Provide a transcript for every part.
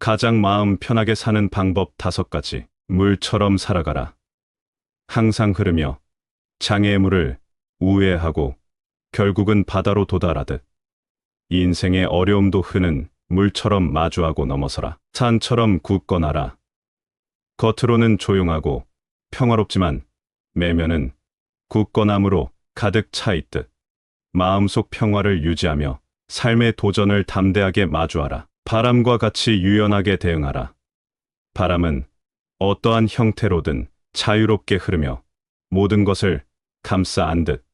가장 마음 편하게 사는 방법 5가지. 물처럼 살아가라. 항상 흐르며 장애의 물을 우회하고 결국은 바다로 도달하듯 인생의 어려움도 흐는 물처럼 마주하고 넘어서라. 산처럼 굳건하라. 겉으로는 조용하고 평화롭지만 내면은 굳건함으로 가득 차 있듯 마음속 평화를 유지하며 삶의 도전을 담대하게 마주하라. 바람과 같이 유연하게 대응하라. 바람은 어떠한 형태로든 자유롭게 흐르며 모든 것을 감싸 안듯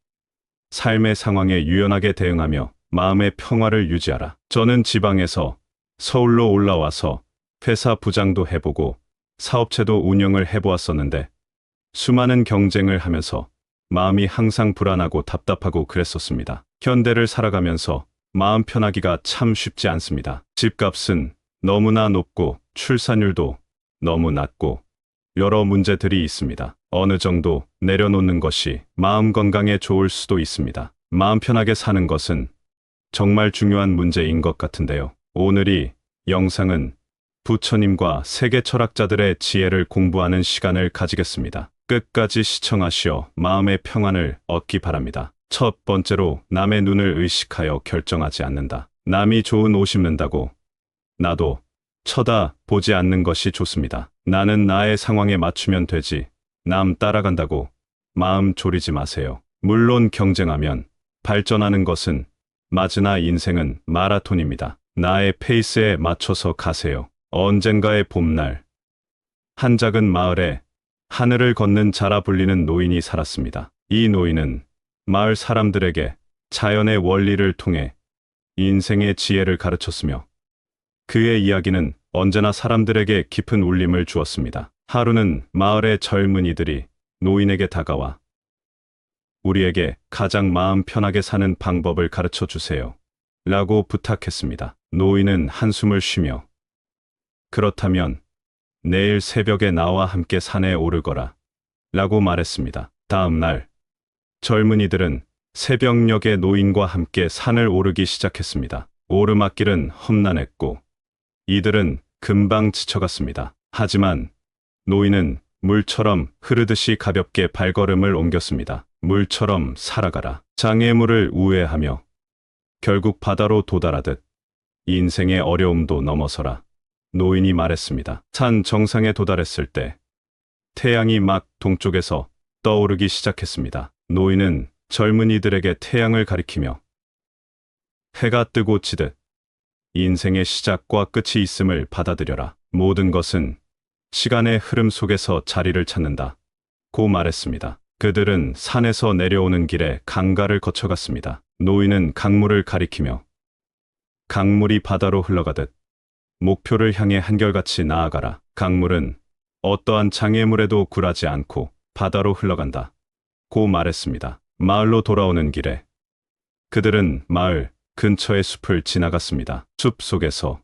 삶의 상황에 유연하게 대응하며 마음의 평화를 유지하라. 저는 지방에서 서울로 올라와서 회사 부장도 해보고 사업체도 운영을 해보았었는데 수많은 경쟁을 하면서 마음이 항상 불안하고 답답하고 그랬었습니다. 현대를 살아가면서 마음 편하기가 참 쉽지 않습니다. 집값은 너무나 높고 출산율도 너무 낮고 여러 문제들이 있습니다. 어느 정도 내려놓는 것이 마음 건강에 좋을 수도 있습니다. 마음 편하게 사는 것은 정말 중요한 문제인 것 같은데요. 오늘 이 영상은 부처님과 세계 철학자들의 지혜를 공부하는 시간을 가지겠습니다. 끝까지 시청하시어 마음의 평안을 얻기 바랍니다. 첫 번째로 남의 눈을 의식하여 결정하지 않는다. 남이 좋은 옷 입는다고 나도 쳐다보지 않는 것이 좋습니다. 나는 나의 상황에 맞추면 되지 남 따라간다고 마음 졸이지 마세요. 물론 경쟁하면 발전하는 것은 맞으나 인생은 마라톤입니다. 나의 페이스에 맞춰서 가세요. 언젠가의 봄날 한 작은 마을에 하늘을 걷는 자라 불리는 노인이 살았습니다. 이 노인은 마을 사람들에게 자연의 원리를 통해 인생의 지혜를 가르쳤으며 그의 이야기는 언제나 사람들에게 깊은 울림을 주었습니다. 하루는 마을의 젊은이들이 노인에게 다가와 우리에게 가장 마음 편하게 사는 방법을 가르쳐 주세요. 라고 부탁했습니다. 노인은 한숨을 쉬며 그렇다면 내일 새벽에 나와 함께 산에 오르거라. 라고 말했습니다. 다음 날 젊은이들은 새벽녘에 노인과 함께 산을 오르기 시작했습니다. 오르막길은 험난했고 이들은 금방 지쳐갔습니다. 하지만 노인은 물처럼 흐르듯이 가볍게 발걸음을 옮겼습니다. 물처럼 살아가라. 장애물을 우회하며 결국 바다로 도달하듯 인생의 어려움도 넘어서라. 노인이 말했습니다. 산 정상에 도달했을 때 태양이 막 동쪽에서 떠오르기 시작했습니다. 노인은 젊은이들에게 태양을 가리키며 해가 뜨고 지듯 인생의 시작과 끝이 있음을 받아들여라. 모든 것은 시간의 흐름 속에서 자리를 찾는다. 고 말했습니다. 그들은 산에서 내려오는 길에 강가를 거쳐갔습니다. 노인은 강물을 가리키며 강물이 바다로 흘러가듯 목표를 향해 한결같이 나아가라. 강물은 어떠한 장애물에도 굴하지 않고 바다로 흘러간다. 고 말했습니다. 마을로 돌아오는 길에 그들은 마을 근처의 숲을 지나갔습니다. 숲 속에서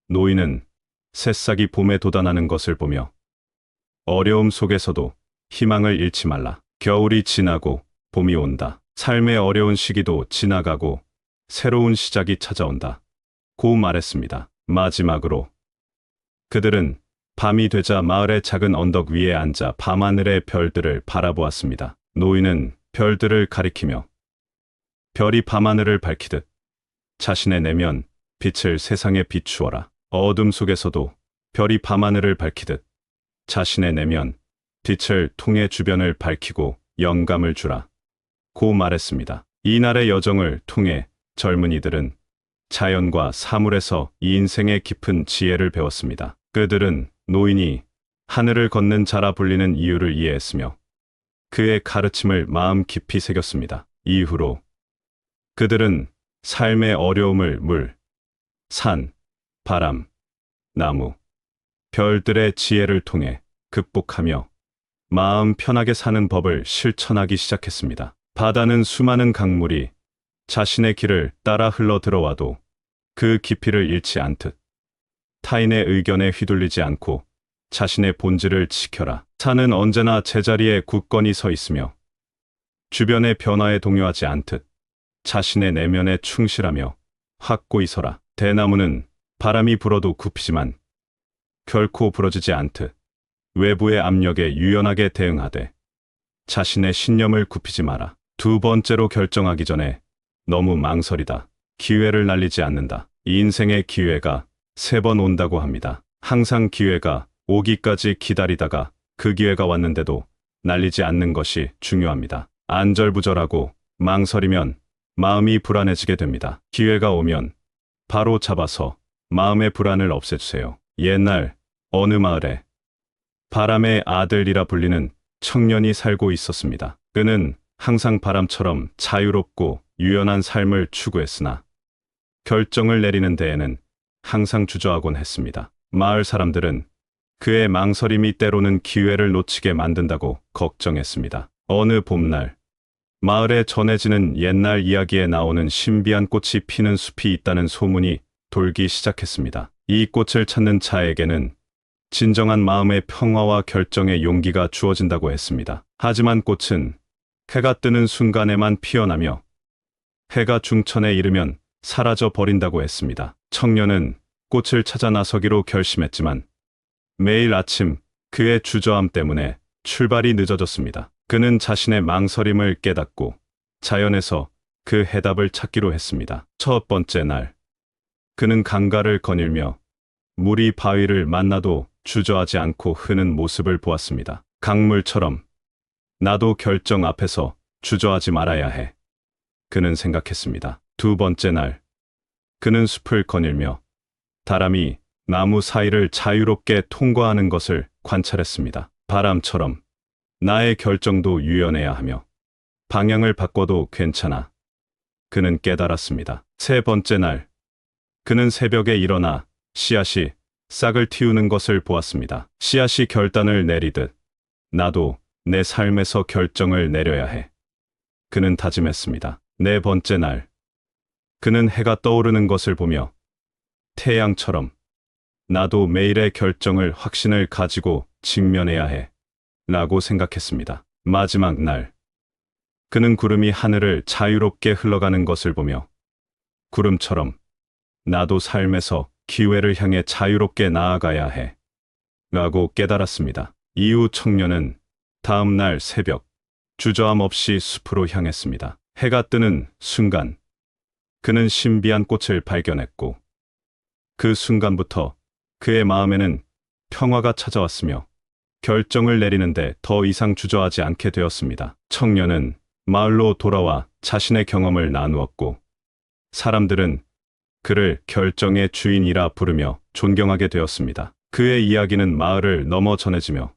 노인은 새싹이 봄에 돋아나는 것을 보며 어려움 속에서도 희망을 잃지 말라. 겨울이 지나고 봄이 온다. 삶의 어려운 시기도 지나가고 새로운 시작이 찾아온다. 고 말했습니다. 마지막으로 그들은 밤이 되자 마을의 작은 언덕 위에 앉아 밤하늘의 별들을 바라보았습니다. 노인은 별들을 가리키며 별이 밤하늘을 밝히듯 자신의 내면 빛을 세상에 비추어라. 어둠 속에서도 별이 밤하늘을 밝히듯 자신의 내면 빛을 통해 주변을 밝히고 영감을 주라. 고 말했습니다. 이날의 여정을 통해 젊은이들은 자연과 사물에서 이 인생의 깊은 지혜를 배웠습니다. 그들은 노인이 하늘을 걷는 자라 불리는 이유를 이해했으며 그의 가르침을 마음 깊이 새겼습니다. 이후로 그들은 삶의 어려움을 물, 산, 바람, 나무, 별들의 지혜를 통해 극복하며 마음 편하게 사는 법을 실천하기 시작했습니다. 바다는 수많은 강물이 자신의 길을 따라 흘러 들어와도 그 깊이를 잃지 않듯 타인의 의견에 휘둘리지 않고 자신의 본질을 지켜라. 산은 언제나 제자리에 굳건히 서 있으며 주변의 변화에 동요하지 않듯 자신의 내면에 충실하며 확고히 서라. 대나무는 바람이 불어도 굽히지만 결코 부러지지 않듯 외부의 압력에 유연하게 대응하되 자신의 신념을 굽히지 마라. 두 번째로 결정하기 전에 너무 망설이다. 기회를 날리지 않는다. 이 인생의 기회가 3번 온다고 합니다. 항상 기회가 오기까지 기다리다가 그 기회가 왔는데도 날리지 않는 것이 중요합니다. 안절부절하고 망설이면 마음이 불안해지게 됩니다. 기회가 오면 바로 잡아서 마음의 불안을 없애주세요. 옛날 어느 마을에 바람의 아들이라 불리는 청년이 살고 있었습니다. 그는 항상 바람처럼 자유롭고 유연한 삶을 추구했으나 결정을 내리는 데에는 항상 주저하곤 했습니다. 마을 사람들은 그의 망설임이 때로는 기회를 놓치게 만든다고 걱정했습니다. 어느 봄날 마을에 전해지는 옛날 이야기에 나오는 신비한 꽃이 피는 숲이 있다는 소문이 돌기 시작했습니다. 이 꽃을 찾는 자에게는 진정한 마음의 평화와 결정의 용기가 주어진다고 했습니다. 하지만 꽃은 해가 뜨는 순간에만 피어나며 해가 중천에 이르면 사라져 버린다고 했습니다. 청년은 꽃을 찾아 나서기로 결심했지만 매일 아침 그의 주저함 때문에 출발이 늦어졌습니다. 그는 자신의 망설임을 깨닫고 자연에서 그 해답을 찾기로 했습니다. 첫 번째 날, 그는 강가를 거닐며 물이 바위를 만나도 주저하지 않고 흐는 모습을 보았습니다. 강물처럼 나도 결정 앞에서 주저하지 말아야 해. 그는 생각했습니다. 두 번째 날, 그는 숲을 거닐며 다람이 나무 사이를 자유롭게 통과하는 것을 관찰했습니다. 바람처럼 나의 결정도 유연해야 하며 방향을 바꿔도 괜찮아. 그는 깨달았습니다. 세 번째 날, 그는 새벽에 일어나 씨앗이 싹을 틔우는 것을 보았습니다. 씨앗이 결단을 내리듯 나도 내 삶에서 결정을 내려야 해. 그는 다짐했습니다. 네 번째 날, 그는 해가 떠오르는 것을 보며 태양처럼 나도 매일의 결정을 확신을 가지고 직면해야 해. 라고 생각했습니다. 마지막 날, 그는 구름이 하늘을 자유롭게 흘러가는 것을 보며 구름처럼 나도 삶에서 기회를 향해 자유롭게 나아가야 해. 라고 깨달았습니다. 이후 청년은 다음 날 새벽 주저함 없이 숲으로 향했습니다. 해가 뜨는 순간 그는 신비한 꽃을 발견했고 그 순간부터 그의 마음에는 평화가 찾아왔으며 결정을 내리는데 더 이상 주저하지 않게 되었습니다. 청년은 마을로 돌아와 자신의 경험을 나누었고 사람들은 그를 결정의 주인이라 부르며 존경하게 되었습니다. 그의 이야기는 마을을 넘어 전해지며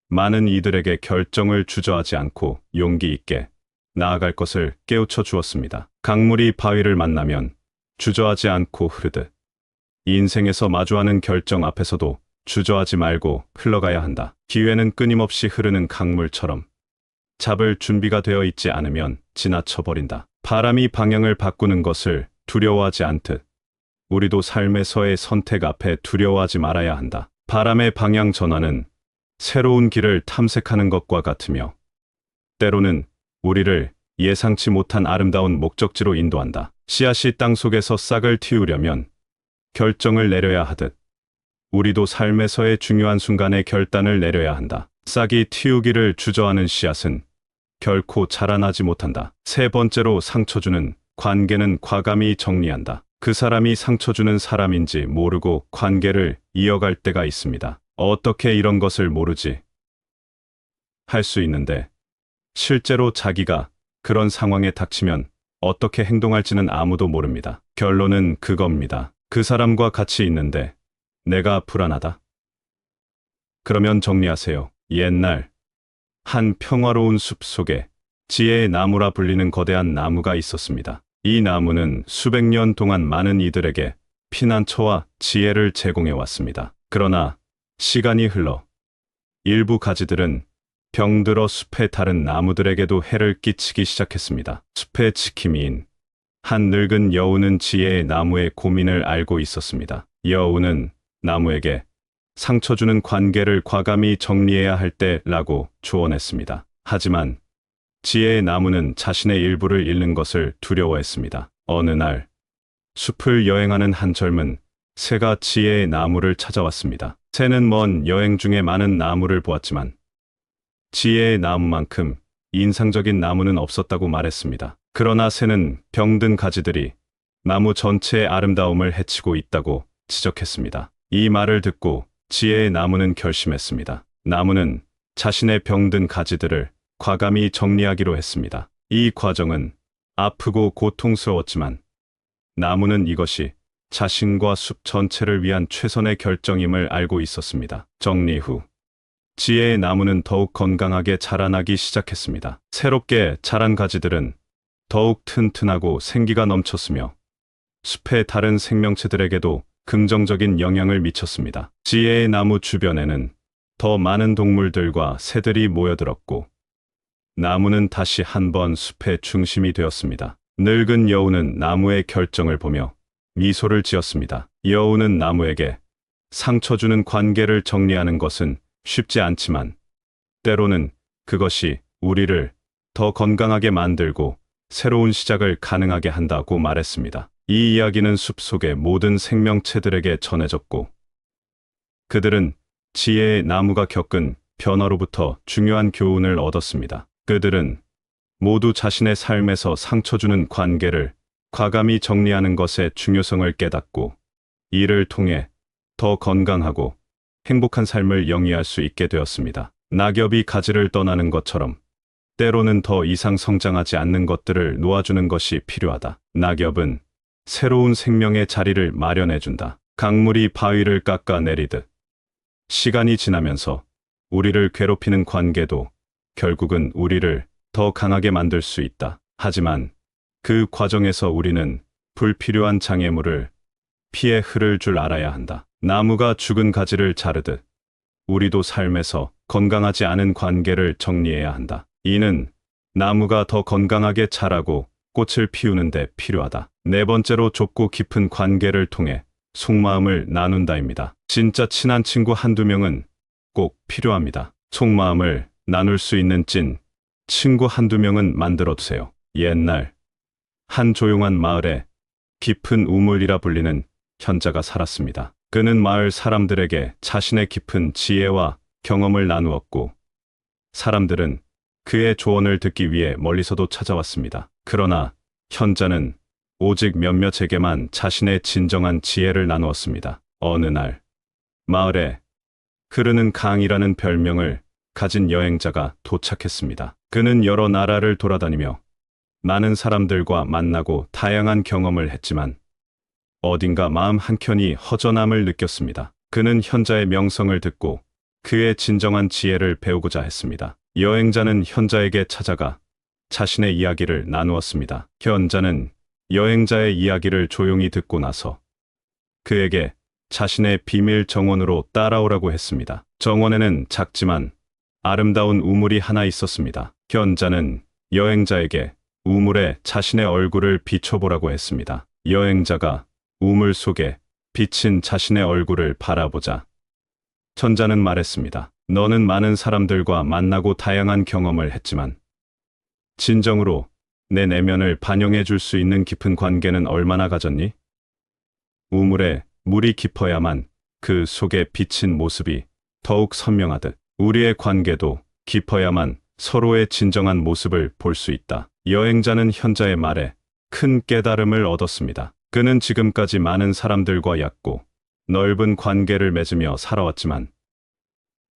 많은 이들에게 결정을 주저하지 않고 용기 있게 나아갈 것을 깨우쳐 주었습니다. 강물이 바위를 만나면 주저하지 않고 흐르듯 인생에서 마주하는 결정 앞에서도 주저하지 말고 흘러가야 한다. 기회는 끊임없이 흐르는 강물처럼 잡을 준비가 되어 있지 않으면 지나쳐 버린다. 바람이 방향을 바꾸는 것을 두려워하지 않듯 우리도 삶에서의 선택 앞에 두려워하지 말아야 한다. 바람의 방향 전환은 새로운 길을 탐색하는 것과 같으며 때로는 우리를 예상치 못한 아름다운 목적지로 인도한다. 씨앗이 땅 속에서 싹을 틔우려면 결정을 내려야 하듯 우리도 삶에서의 중요한 순간에 결단을 내려야 한다. 싹이 틔우기를 주저하는 씨앗은 결코 자라나지 못한다. 세 번째로 상처 주는 관계는 과감히 정리한다. 그 사람이 상처 주는 사람인지 모르고 관계를 이어갈 때가 있습니다. 어떻게 이런 것을 모르지? 할 수 있는데 실제로 자기가 그런 상황에 닥치면 어떻게 행동할지는 아무도 모릅니다. 결론은 그겁니다. 그 사람과 같이 있는데 내가 불안하다. 그러면 정리하세요. 옛날 한 평화로운 숲 속에 지혜의 나무라 불리는 거대한 나무가 있었습니다. 이 나무는 수백 년 동안 많은 이들에게 피난처와 지혜를 제공해 왔습니다. 그러나 시간이 흘러 일부 가지들은 병들어 숲의 다른 나무들에게도 해를 끼치기 시작했습니다. 숲의 지킴이인 한 늙은 여우는 지혜의 나무의 고민을 알고 있었습니다. 여우는 나무에게 상처 주는 관계를 과감히 정리해야 할 때라고 조언했습니다. 하지만 지혜의 나무는 자신의 일부를 잃는 것을 두려워했습니다. 어느 날 숲을 여행하는 한 젊은 새가 지혜의 나무를 찾아왔습니다. 새는 먼 여행 중에 많은 나무를 보았지만 지혜의 나무만큼 인상적인 나무는 없었다고 말했습니다. 그러나 새는 병든 가지들이 나무 전체의 아름다움을 해치고 있다고 지적했습니다. 이 말을 듣고 지혜의 나무는 결심했습니다. 나무는 자신의 병든 가지들을 과감히 정리하기로 했습니다. 이 과정은 아프고 고통스러웠지만 나무는 이것이 자신과 숲 전체를 위한 최선의 결정임을 알고 있었습니다. 정리 후 지혜의 나무는 더욱 건강하게 자라나기 시작했습니다. 새롭게 자란 가지들은 더욱 튼튼하고 생기가 넘쳤으며 숲의 다른 생명체들에게도 긍정적인 영향을 미쳤습니다. 지혜의 나무 주변에는 더 많은 동물들과 새들이 모여들었고 나무는 다시 한번 숲의 중심이 되었습니다. 늙은 여우는 나무의 결정을 보며 미소를 지었습니다. 여우는 나무에게 상처 주는 관계를 정리하는 것은 쉽지 않지만 때로는 그것이 우리를 더 건강하게 만들고 새로운 시작을 가능하게 한다고 말했습니다. 이 이야기는 숲속의 모든 생명체들에게 전해졌고 그들은 지혜의 나무가 겪은 변화로부터 중요한 교훈을 얻었습니다. 그들은 모두 자신의 삶에서 상처 주는 관계를 과감히 정리하는 것의 중요성을 깨닫고 이를 통해 더 건강하고 행복한 삶을 영위할 수 있게 되었습니다. 낙엽이 가지를 떠나는 것처럼 때로는 더 이상 성장하지 않는 것들을 놓아주는 것이 필요하다. 낙엽은 새로운 생명의 자리를 마련해준다. 강물이 바위를 깎아내리듯 시간이 지나면서 우리를 괴롭히는 관계도 결국은 우리를 더 강하게 만들 수 있다. 하지만 그 과정에서 우리는 불필요한 장애물을 피해 흐를 줄 알아야 한다. 나무가 죽은 가지를 자르듯 우리도 삶에서 건강하지 않은 관계를 정리해야 한다. 이는 나무가 더 건강하게 자라고 꽃을 피우는 데 필요하다. 네 번째로 좁고 깊은 관계를 통해 속마음을 나눈다입니다. 진짜 친한 친구 한두 명은 꼭 필요합니다. 속마음을 나눌 수 있는 찐 친구 한두 명은 만들어두세요. 옛날 한 조용한 마을에 깊은 우물이라 불리는 현자가 살았습니다. 그는 마을 사람들에게 자신의 깊은 지혜와 경험을 나누었고 사람들은 그의 조언을 듣기 위해 멀리서도 찾아왔습니다. 그러나 현자는 오직 몇몇에게만 자신의 진정한 지혜를 나누었습니다. 어느 날 마을에 흐르는 강이라는 별명을 가진 여행자가 도착했습니다. 그는 여러 나라를 돌아다니며 많은 사람들과 만나고 다양한 경험을 했지만 어딘가 마음 한켠이 허전함을 느꼈습니다. 그는 현자의 명성을 듣고 그의 진정한 지혜를 배우고자 했습니다. 여행자는 현자에게 찾아가 자신의 이야기를 나누었습니다. 현자는 여행자의 이야기를 조용히 듣고 나서 그에게 자신의 비밀 정원으로 따라오라고 했습니다. 정원에는 작지만 아름다운 우물이 하나 있었습니다. 현자는 여행자에게 우물에 자신의 얼굴을 비춰보라고 했습니다. 여행자가 우물 속에 비친 자신의 얼굴을 바라보자 현자는 말했습니다. 너는 많은 사람들과 만나고 다양한 경험을 했지만 진정으로 내 내면을 반영해 줄 수 있는 깊은 관계는 얼마나 가졌니? 우물에 물이 깊어야만 그 속에 비친 모습이 더욱 선명하듯 우리의 관계도 깊어야만 서로의 진정한 모습을 볼 수 있다. 여행자는 현자의 말에 큰 깨달음을 얻었습니다. 그는 지금까지 많은 사람들과 얕고 넓은 관계를 맺으며 살아왔지만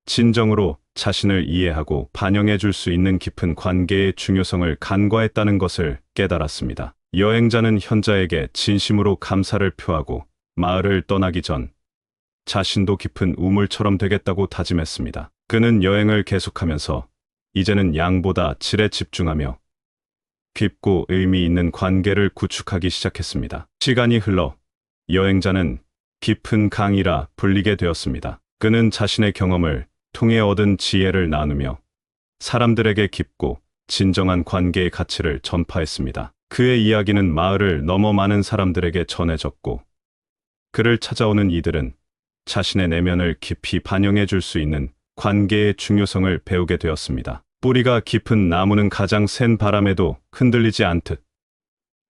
진정으로 자신을 이해하고 반영해 줄 수 있는 깊은 관계의 중요성을 간과했다는 것을 깨달았습니다. 여행자는 현자에게 진심으로 감사를 표하고 마을을 떠나기 전 자신도 깊은 우물처럼 되겠다고 다짐했습니다. 그는 여행을 계속하면서 이제는 양보다 질에 집중하며 깊고 의미 있는 관계를 구축하기 시작했습니다. 시간이 흘러 여행자는 깊은 강이라 불리게 되었습니다. 그는 자신의 경험을 통해 얻은 지혜를 나누며 사람들에게 깊고 진정한 관계의 가치를 전파했습니다. 그의 이야기는 마을을 넘어 많은 사람들에게 전해졌고 그를 찾아오는 이들은 자신의 내면을 깊이 반영해 줄 수 있는 관계의 중요성을 배우게 되었습니다. 뿌리가 깊은 나무는 가장 센 바람에도 흔들리지 않듯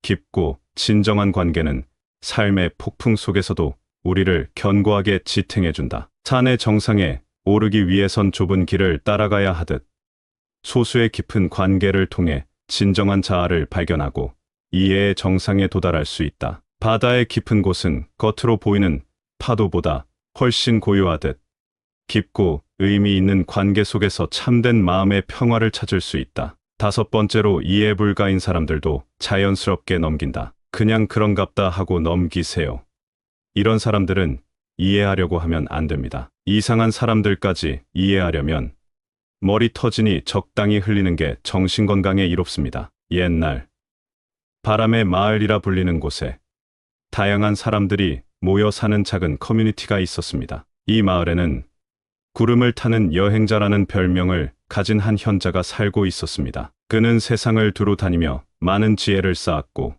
깊고 진정한 관계는 삶의 폭풍 속에서도 우리를 견고하게 지탱해준다. 산의 정상에 오르기 위해선 좁은 길을 따라가야 하듯 소수의 깊은 관계를 통해 진정한 자아를 발견하고 이해의 정상에 도달할 수 있다. 바다의 깊은 곳은 겉으로 보이는 파도보다 훨씬 고요하듯 깊고 의미 있는 관계 속에서 참된 마음의 평화를 찾을 수 있다. 다섯 번째로 이해 불가인 사람들도 자연스럽게 넘긴다. 그냥 그런갑다 하고 넘기세요. 이런 사람들은 이해하려고 하면 안 됩니다. 이상한 사람들까지 이해하려면 머리 터지니 적당히 흘리는 게 정신건강에 이롭습니다. 옛날 바람의 마을이라 불리는 곳에 다양한 사람들이 모여 사는 작은 커뮤니티가 있었습니다. 이 마을에는 구름을 타는 여행자라는 별명을 가진 한 현자가 살고 있었습니다. 그는 세상을 두루 다니며 많은 지혜를 쌓았고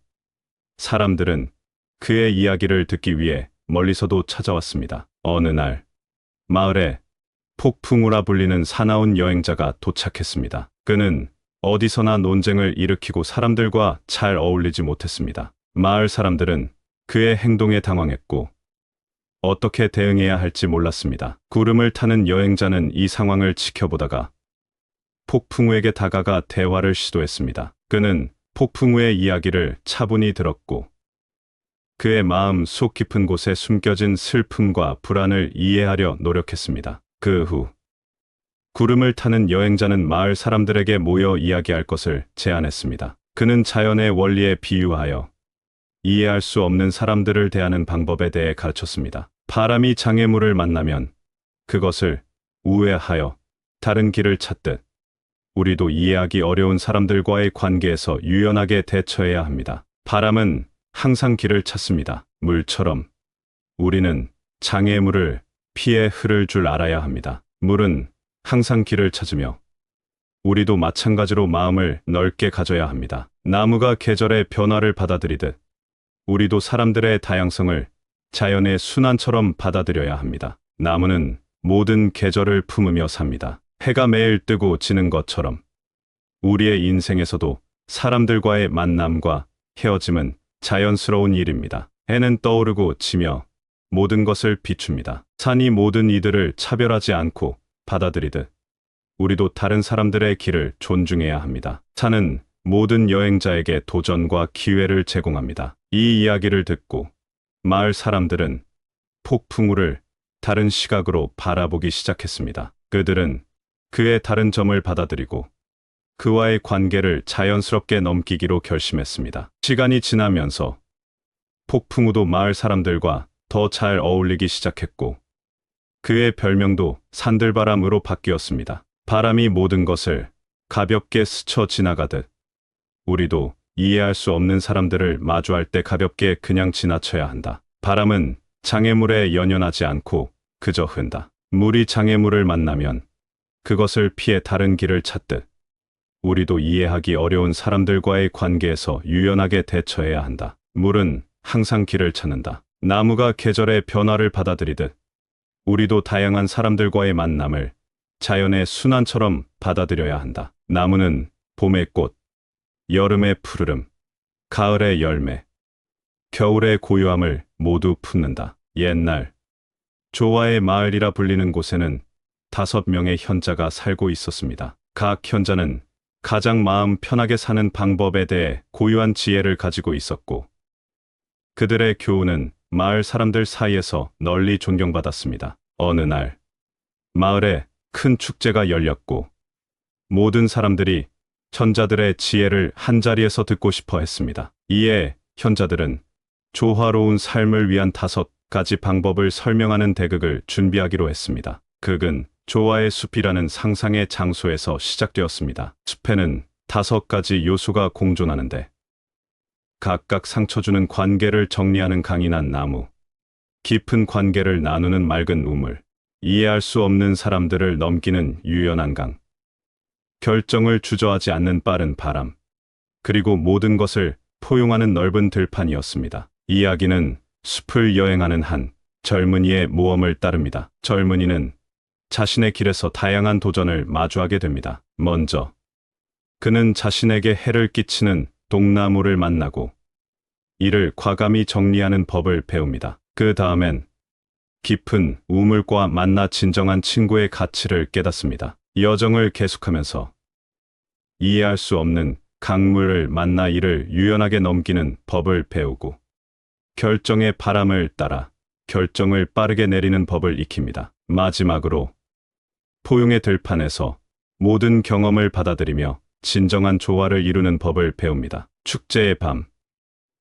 사람들은 그의 이야기를 듣기 위해 멀리서도 찾아왔습니다. 어느 날 마을에 폭풍우라 불리는 사나운 여행자가 도착했습니다. 그는 어디서나 논쟁을 일으키고 사람들과 잘 어울리지 못했습니다. 마을 사람들은 그의 행동에 당황했고 어떻게 대응해야 할지 몰랐습니다. 구름을 타는 여행자는 이 상황을 지켜보다가 폭풍우에게 다가가 대화를 시도했습니다. 그는 폭풍우의 이야기를 차분히 들었고 그의 마음 속 깊은 곳에 숨겨진 슬픔과 불안을 이해하려 노력했습니다. 그 후 구름을 타는 여행자는 마을 사람들에게 모여 이야기할 것을 제안했습니다. 그는 자연의 원리에 비유하여 이해할 수 없는 사람들을 대하는 방법에 대해 가르쳤습니다. 바람이 장애물을 만나면 그것을 우회하여 다른 길을 찾듯 우리도 이해하기 어려운 사람들과의 관계에서 유연하게 대처해야 합니다. 바람은 항상 길을 찾습니다. 물처럼 우리는 장애물을 피해 흐를 줄 알아야 합니다. 물은 항상 길을 찾으며 우리도 마찬가지로 마음을 넓게 가져야 합니다. 나무가 계절의 변화를 받아들이듯 우리도 사람들의 다양성을 자연의 순환처럼 받아들여야 합니다. 나무는 모든 계절을 품으며 삽니다. 해가 매일 뜨고 지는 것처럼 우리의 인생에서도 사람들과의 만남과 헤어짐은 자연스러운 일입니다. 해는 떠오르고 지며 모든 것을 비춥니다. 산이 모든 이들을 차별하지 않고 받아들이듯 우리도 다른 사람들의 길을 존중해야 합니다. 산은 모든 여행자에게 도전과 기회를 제공합니다. 이 이야기를 듣고 마을 사람들은 폭풍우를 다른 시각으로 바라보기 시작했습니다. 그들은 그의 다른 점을 받아들이고 그와의 관계를 자연스럽게 넘기기로 결심했습니다. 시간이 지나면서 폭풍우도 마을 사람들과 더 잘 어울리기 시작했고 그의 별명도 산들바람으로 바뀌었습니다. 바람이 모든 것을 가볍게 스쳐 지나가듯 우리도 이해할 수 없는 사람들을 마주할 때 가볍게 그냥 지나쳐야 한다. 바람은 장애물에 연연하지 않고 그저 흔다. 물이 장애물을 만나면 그것을 피해 다른 길을 찾듯 우리도 이해하기 어려운 사람들과의 관계에서 유연하게 대처해야 한다. 물은 항상 길을 찾는다. 나무가 계절의 변화를 받아들이듯 우리도 다양한 사람들과의 만남을 자연의 순환처럼 받아들여야 한다. 나무는 봄의 꽃, 여름의 푸르름, 가을의 열매, 겨울의 고요함을 모두 품는다. 옛날 조화의 마을이라 불리는 곳에는 5명의 현자가 살고 있었습니다. 각 현자는 가장 마음 편하게 사는 방법에 대해 고유한 지혜를 가지고 있었고 그들의 교훈은 마을 사람들 사이에서 널리 존경받았습니다. 어느 날 마을에 큰 축제가 열렸고 모든 사람들이 현자들의 지혜를 한자리에서 듣고 싶어 했습니다. 이에 현자들은 조화로운 삶을 위한 5가지 방법을 설명하는 대극을 준비하기로 했습니다. 극은 조화의 숲이라는 상상의 장소에서 시작되었습니다. 숲에는 5가지 요소가 공존하는데 각각 상처 주는 관계를 정리하는 강인한 나무, 깊은 관계를 나누는 맑은 우물, 이해할 수 없는 사람들을 넘기는 유연한 강, 결정을 주저하지 않는 빠른 바람, 그리고 모든 것을 포용하는 넓은 들판이었습니다. 이야기는 숲을 여행하는 한 젊은이의 모험을 따릅니다. 젊은이는 자신의 길에서 다양한 도전을 마주하게 됩니다. 먼저 그는 자신에게 해를 끼치는 독나무를 만나고 이를 과감히 정리하는 법을 배웁니다. 그 다음엔 깊은 우물과 만나 진정한 친구의 가치를 깨닫습니다. 여정을 계속하면서 이해할 수 없는 강물을 만나 이를 유연하게 넘기는 법을 배우고 결정의 바람을 따라 결정을 빠르게 내리는 법을 익힙니다. 마지막으로 포용의 들판에서 모든 경험을 받아들이며 진정한 조화를 이루는 법을 배웁니다. 축제의 밤,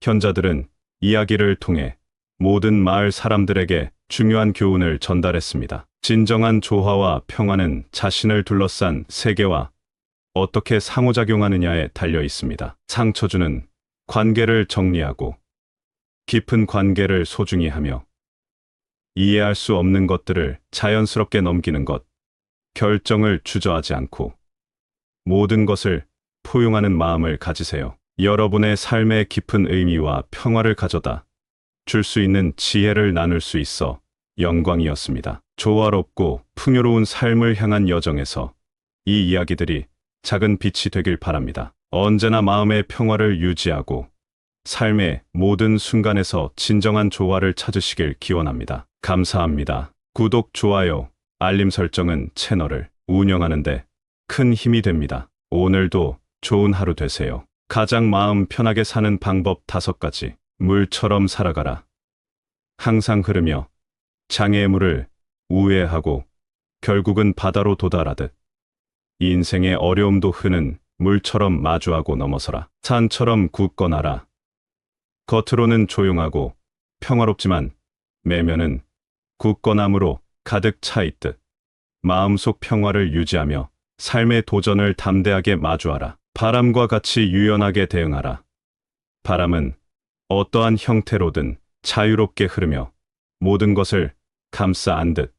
현자들은 이야기를 통해 모든 마을 사람들에게 중요한 교훈을 전달했습니다. 진정한 조화와 평화는 자신을 둘러싼 세계와 어떻게 상호작용하느냐에 달려 있습니다. 상처 주는 관계를 정리하고 깊은 관계를 소중히 하며 이해할 수 없는 것들을 자연스럽게 넘기는 것, 결정을 주저하지 않고 모든 것을 포용하는 마음을 가지세요. 여러분의 삶의 깊은 의미와 평화를 가져다 줄 수 있는 지혜를 나눌 수 있어 영광이었습니다. 조화롭고 풍요로운 삶을 향한 여정에서 이 이야기들이 작은 빛이 되길 바랍니다. 언제나 마음의 평화를 유지하고 삶의 모든 순간에서 진정한 조화를 찾으시길 기원합니다. 감사합니다. 구독, 좋아요, 알림 설정은 채널을 운영하는데 큰 힘이 됩니다. 오늘도 좋은 하루 되세요. 가장 마음 편하게 사는 방법 5가지. 물처럼 살아가라. 항상 흐르며 장애의 물을 우회하고 결국은 바다로 도달하듯 인생의 어려움도 흐는 물처럼 마주하고 넘어서라. 산처럼 굳건하라. 겉으로는 조용하고 평화롭지만 내면은 굳건함으로 가득 차 있듯 마음속 평화를 유지하며 삶의 도전을 담대하게 마주하라. 바람과 같이 유연하게 대응하라. 바람은 어떠한 형태로든 자유롭게 흐르며 모든 것을 감싸 안듯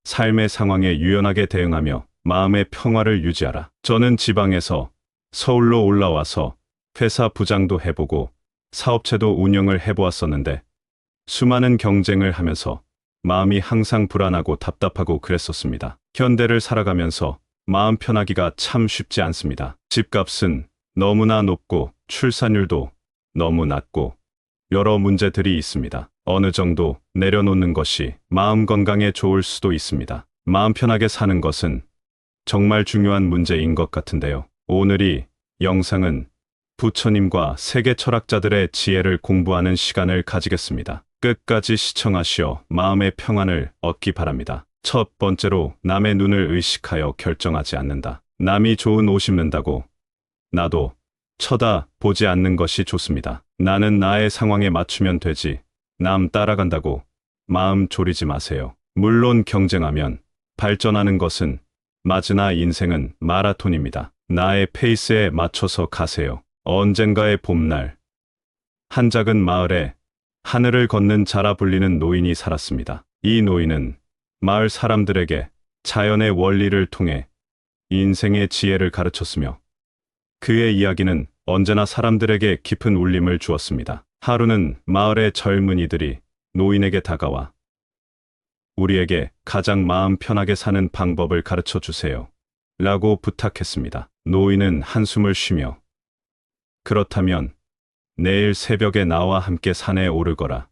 삶의 상황에 유연하게 대응하며 마음의 평화를 유지하라. 저는 지방에서 서울로 올라와서 회사 부장도 해보고 사업체도 운영을 해보았었는데 수많은 경쟁을 하면서 마음이 항상 불안하고 답답하고 그랬었습니다. 현대를 살아가면서 마음 편하기가 참 쉽지 않습니다. 집값은 너무나 높고 출산율도 너무 낮고 여러 문제들이 있습니다. 어느 정도 내려놓는 것이 마음 건강에 좋을 수도 있습니다. 마음 편하게 사는 것은 정말 중요한 문제인 것 같은데요. 오늘 이 영상은 부처님과 세계 철학자들의 지혜를 공부하는 시간을 가지겠습니다. 끝까지 시청하시어 마음의 평안을 얻기 바랍니다. 첫 번째로 남의 눈을 의식하여 결정하지 않는다. 남이 좋은 옷 입는다고 나도 쳐다보지 않는 것이 좋습니다. 나는 나의 상황에 맞추면 되지 남 따라간다고 마음 졸이지 마세요. 물론 경쟁하면 발전하는 것은 맞으나 인생은 마라톤입니다. 나의 페이스에 맞춰서 가세요. 언젠가의 봄날 한 작은 마을에 하늘을 걷는 자라 불리는 노인이 살았습니다. 이 노인은 마을 사람들에게 자연의 원리를 통해 인생의 지혜를 가르쳤으며 그의 이야기는 언제나 사람들에게 깊은 울림을 주었습니다. 하루는 마을의 젊은이들이 노인에게 다가와 우리에게 가장 마음 편하게 사는 방법을 가르쳐 주세요. 라고 부탁했습니다. 노인은 한숨을 쉬며 그렇다면 내일 새벽에 나와 함께 산에 오르거라.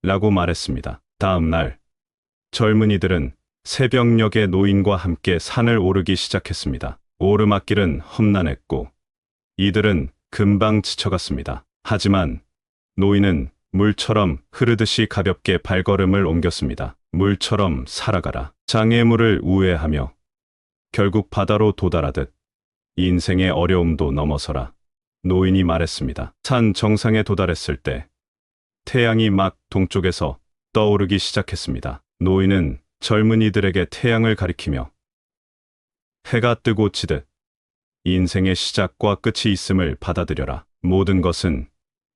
라고 말했습니다. 다음 날 젊은이들은 새벽녘에 노인과 함께 산을 오르기 시작했습니다. 오르막길은 험난했고 이들은 금방 지쳐갔습니다. 하지만 노인은 물처럼 흐르듯이 가볍게 발걸음을 옮겼습니다. 물처럼 살아가라. 장애물을 우회하며 결국 바다로 도달하듯 인생의 어려움도 넘어서라. 노인이 말했습니다. 산 정상에 도달했을 때 태양이 막 동쪽에서 떠오르기 시작했습니다. 노인은 젊은이들에게 태양을 가리키며 해가 뜨고 지듯 인생의 시작과 끝이 있음을 받아들여라. 모든 것은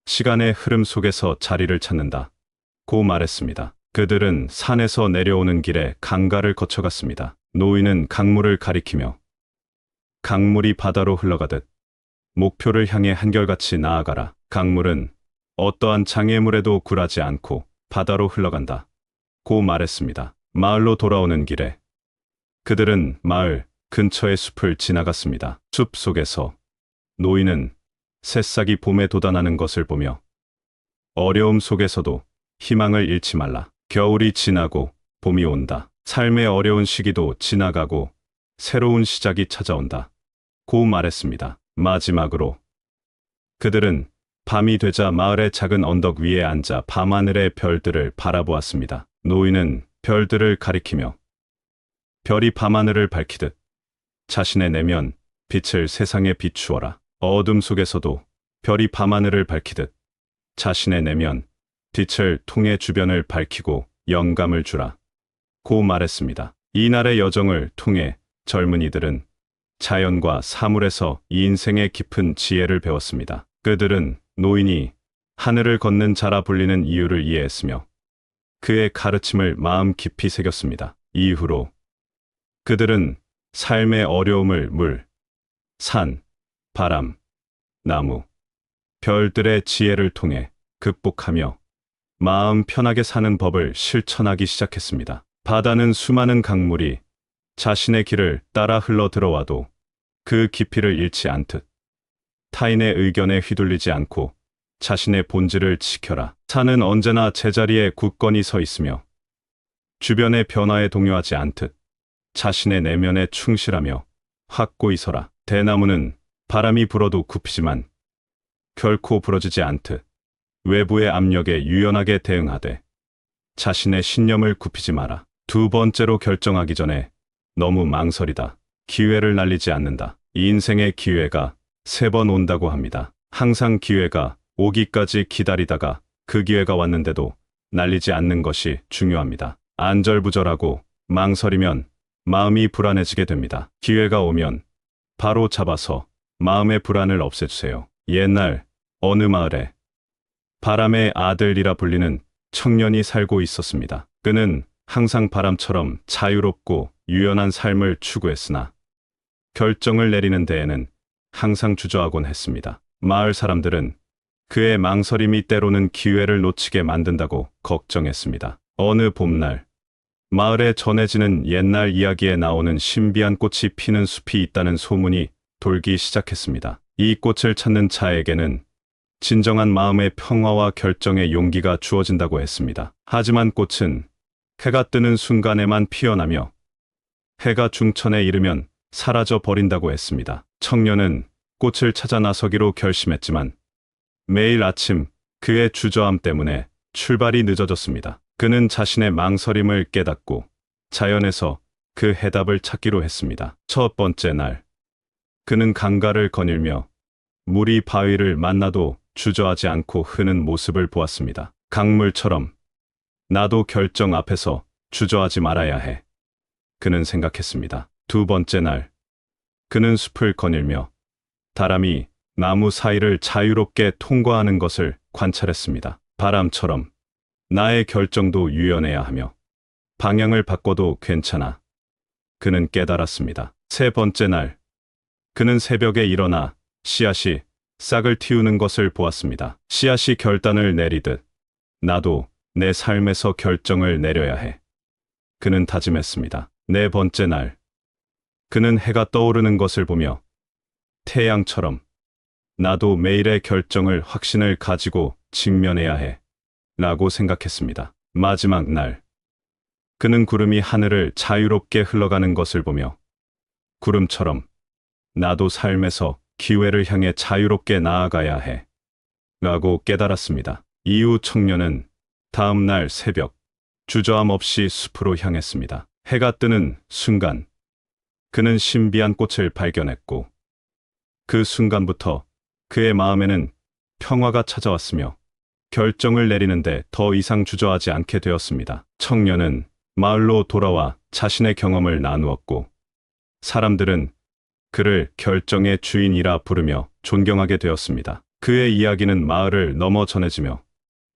시간의 흐름 속에서 자리를 찾는다. 고 말했습니다. 그들은 산에서 내려오는 길에 강가를 거쳐갔습니다. 노인은 강물을 가리키며 강물이 바다로 흘러가듯 목표를 향해 한결같이 나아가라. 강물은 어떠한 장애물에도 굴하지 않고 바다로 흘러간다. 고 말했습니다. 마을로 돌아오는 길에 그들은 마을 근처의 숲을 지나갔습니다. 숲 속에서 노인은 새싹이 봄에 돋아나는 것을 보며 어려움 속에서도 희망을 잃지 말라. 겨울이 지나고 봄이 온다. 삶의 어려운 시기도 지나가고 새로운 시작이 찾아온다. 고 말했습니다. 마지막으로 그들은 밤이 되자 마을의 작은 언덕 위에 앉아 밤하늘의 별들을 바라보았습니다. 노인은 별들을 가리키며 별이 밤하늘을 밝히듯 자신의 내면 빛을 세상에 비추어라. 어둠 속에서도 별이 밤하늘을 밝히듯 자신의 내면 빛을 통해 주변을 밝히고 영감을 주라. 고 말했습니다. 이날의 여정을 통해 젊은이들은 자연과 사물에서 이 인생의 깊은 지혜를 배웠습니다. 그들은 노인이 하늘을 걷는 자라 불리는 이유를 이해했으며 그의 가르침을 마음 깊이 새겼습니다. 이후로 그들은 삶의 어려움을 물, 산, 바람, 나무, 별들의 지혜를 통해 극복하며 마음 편하게 사는 법을 실천하기 시작했습니다. 바다는 수많은 강물이 자신의 길을 따라 흘러 들어와도 그 깊이를 잃지 않듯 타인의 의견에 휘둘리지 않고 자신의 본질을 지켜라. 산은 언제나 제자리에 굳건히 서 있으며 주변의 변화에 동요하지 않듯 자신의 내면에 충실하며 확고히 서라. 대나무는 바람이 불어도 굽히지만 결코 부러지지 않듯 외부의 압력에 유연하게 대응하되 자신의 신념을 굽히지 마라. 두 번째로 결정하기 전에 너무 망설이다. 기회를 날리지 않는다. 이 인생의 기회가 3번 온다고 합니다. 항상 기회가 오기까지 기다리다가 그 기회가 왔는데도 날리지 않는 것이 중요합니다. 안절부절하고 망설이면 마음이 불안해지게 됩니다. 기회가 오면 바로 잡아서 마음의 불안을 없애주세요. 옛날 어느 마을에 바람의 아들이라 불리는 청년이 살고 있었습니다. 그는 항상 바람처럼 자유롭고 유연한 삶을 추구했으나 결정을 내리는 데에는 항상 주저하곤 했습니다. 마을 사람들은 그의 망설임이 때로는 기회를 놓치게 만든다고 걱정했습니다. 어느 봄날 마을에 전해지는 옛날 이야기에 나오는 신비한 꽃이 피는 숲이 있다는 소문이 돌기 시작했습니다. 이 꽃을 찾는 자에게는 진정한 마음의 평화와 결정의 용기가 주어진다고 했습니다. 하지만 꽃은 해가 뜨는 순간에만 피어나며 해가 중천에 이르면 사라져 버린다고 했습니다. 청년은 꽃을 찾아 나서기로 결심했지만 매일 아침 그의 주저함 때문에 출발이 늦어졌습니다. 그는 자신의 망설임을 깨닫고 자연에서 그 해답을 찾기로 했습니다. 첫 번째 날, 그는 강가를 거닐며 물이 바위를 만나도 주저하지 않고 흐는 모습을 보았습니다. 강물처럼 나도 결정 앞에서 주저하지 말아야 해. 그는 생각했습니다. 두 번째 날, 그는 숲을 거닐며 다람이 나무 사이를 자유롭게 통과하는 것을 관찰했습니다. 바람처럼 나의 결정도 유연해야 하며 방향을 바꿔도 괜찮아. 그는 깨달았습니다. 세 번째 날, 그는 새벽에 일어나 씨앗이 싹을 틔우는 것을 보았습니다. 씨앗이 결단을 내리듯 나도 내 삶에서 결정을 내려야 해. 그는 다짐했습니다. 네 번째 날, 그는 해가 떠오르는 것을 보며 태양처럼 나도 매일의 결정을 확신을 가지고 직면해야 해. 라고 생각했습니다. 마지막 날, 그는 구름이 하늘을 자유롭게 흘러가는 것을 보며 구름처럼 나도 삶에서 기회를 향해 자유롭게 나아가야 해. 라고 깨달았습니다. 이후 청년은 다음 날 새벽 주저함 없이 숲으로 향했습니다. 해가 뜨는 순간 그는 신비한 꽃을 발견했고 그 순간부터 그의 마음에는 평화가 찾아왔으며 결정을 내리는데 더 이상 주저하지 않게 되었습니다. 청년은 마을로 돌아와 자신의 경험을 나누었고 사람들은 그를 결정의 주인이라 부르며 존경하게 되었습니다. 그의 이야기는 마을을 넘어 전해지며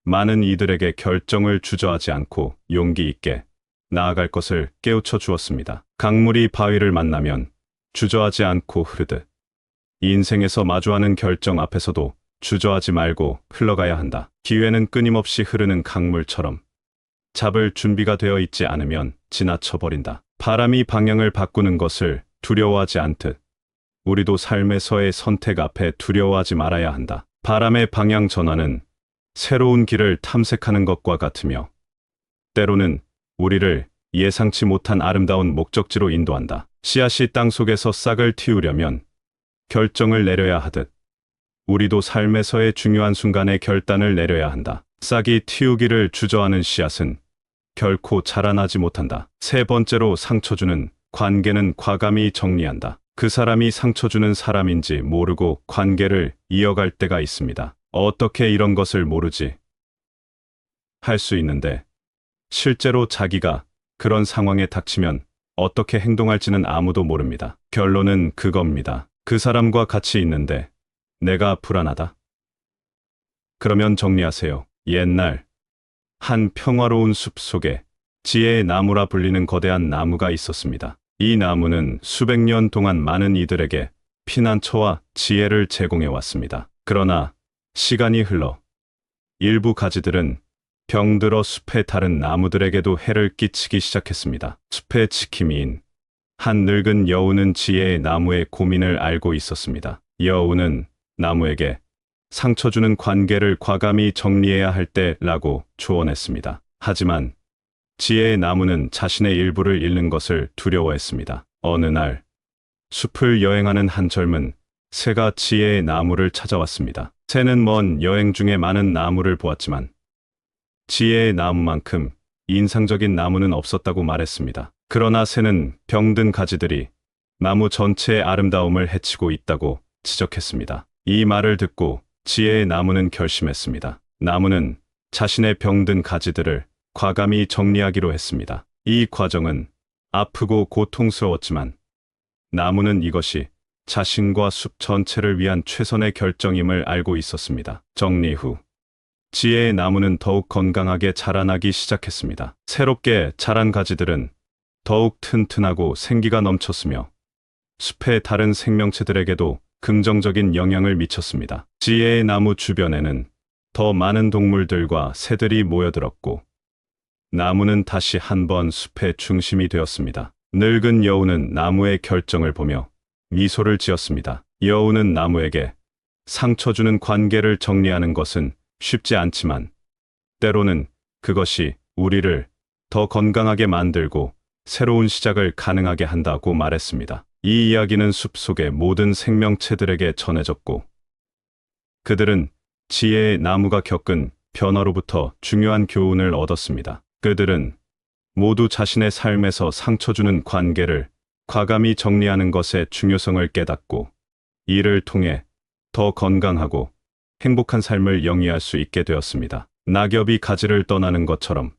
많은 이들에게 결정을 주저하지 않고 용기 있게 나아갈 것을 깨우쳐 주었습니다. 강물이 바위를 만나면 주저하지 않고 흐르듯 인생에서 마주하는 결정 앞에서도 주저하지 말고 흘러가야 한다. 기회는 끊임없이 흐르는 강물처럼 잡을 준비가 되어 있지 않으면 지나쳐 버린다. 바람이 방향을 바꾸는 것을 두려워하지 않듯 우리도 삶에서의 선택 앞에 두려워하지 말아야 한다. 바람의 방향 전환은 새로운 길을 탐색하는 것과 같으며 때로는 우리를 예상치 못한 아름다운 목적지로 인도한다. 씨앗이 땅 속에서 싹을 틔우려면 결정을 내려야 하듯 우리도 삶에서의 중요한 순간에 결단을 내려야 한다. 싹이 틔우기를 주저하는 씨앗은 결코 자라나지 못한다. 세 번째로 상처 주는 관계는 과감히 정리한다. 그 사람이 상처 주는 사람인지 모르고 관계를 이어갈 때가 있습니다. 어떻게 이런 것을 모르지? 할 수 있는데 실제로 자기가 그런 상황에 닥치면 어떻게 행동할지는 아무도 모릅니다. 결론은 그겁니다. 그 사람과 같이 있는데 내가 불안하다. 그러면 정리하세요. 옛날 한 평화로운 숲 속에 지혜의 나무라 불리는 거대한 나무가 있었습니다. 이 나무는 수백 년 동안 많은 이들에게 피난처와 지혜를 제공해 왔습니다. 그러나 시간이 흘러 일부 가지들은 병들어 숲의 다른 나무들에게도 해를 끼치기 시작했습니다. 숲의 지킴이인 한 늙은 여우는 지혜의 나무의 고민을 알고 있었습니다. 여우는 나무에게 상처 주는 관계를 과감히 정리해야 할 때라고 조언했습니다. 하지만 지혜의 나무는 자신의 일부를 잃는 것을 두려워했습니다. 어느 날 숲을 여행하는 한 젊은 새가 지혜의 나무를 찾아왔습니다. 새는 먼 여행 중에 많은 나무를 보았지만 지혜의 나무만큼 인상적인 나무는 없었다고 말했습니다. 그러나 새는 병든 가지들이 나무 전체의 아름다움을 해치고 있다고 지적했습니다. 이 말을 듣고 지혜의 나무는 결심했습니다. 나무는 자신의 병든 가지들을 과감히 정리하기로 했습니다. 이 과정은 아프고 고통스러웠지만 나무는 이것이 자신과 숲 전체를 위한 최선의 결정임을 알고 있었습니다. 정리 후 지혜의 나무는 더욱 건강하게 자라나기 시작했습니다. 새롭게 자란 가지들은 더욱 튼튼하고 생기가 넘쳤으며 숲의 다른 생명체들에게도 긍정적인 영향을 미쳤습니다. 지혜의 나무 주변에는 더 많은 동물들과 새들이 모여들었고 나무는 다시 한번 숲의 중심이 되었습니다. 늙은 여우는 나무의 결정을 보며 미소를 지었습니다. 여우는 나무에게 상처 주는 관계를 정리하는 것은 쉽지 않지만 때로는 그것이 우리를 더 건강하게 만들고 새로운 시작을 가능하게 한다고 말했습니다. 이 이야기는 숲속의 모든 생명체들에게 전해졌고 그들은 지혜의 나무가 겪은 변화로부터 중요한 교훈을 얻었습니다. 그들은 모두 자신의 삶에서 상처 주는 관계를 과감히 정리하는 것의 중요성을 깨닫고 이를 통해 더 건강하고 행복한 삶을 영위할 수 있게 되었습니다. 낙엽이 가지를 떠나는 것처럼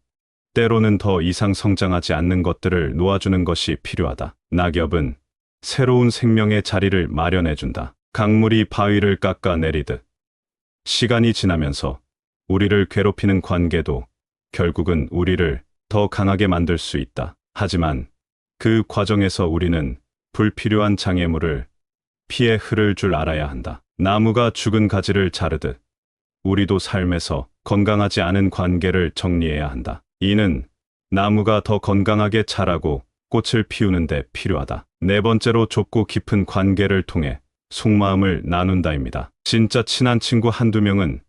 때로는 더 이상 성장하지 않는 것들을 놓아주는 것이 필요하다. 낙엽은 새로운 생명의 자리를 마련해준다. 강물이 바위를 깎아내리듯 시간이 지나면서 우리를 괴롭히는 관계도 결국은 우리를 더 강하게 만들 수 있다. 하지만 그 과정에서 우리는 불필요한 장애물을 피해 흐를 줄 알아야 한다. 나무가 죽은 가지를 자르듯 우리도 삶에서 건강하지 않은 관계를 정리해야 한다. 이는 나무가 더 건강하게 자라고 꽃을 피우는 데 필요하다. 네 번째로 좁고 깊은 관계를 통해 속마음을 나눈다입니다. 진짜 친한 친구 한두 명은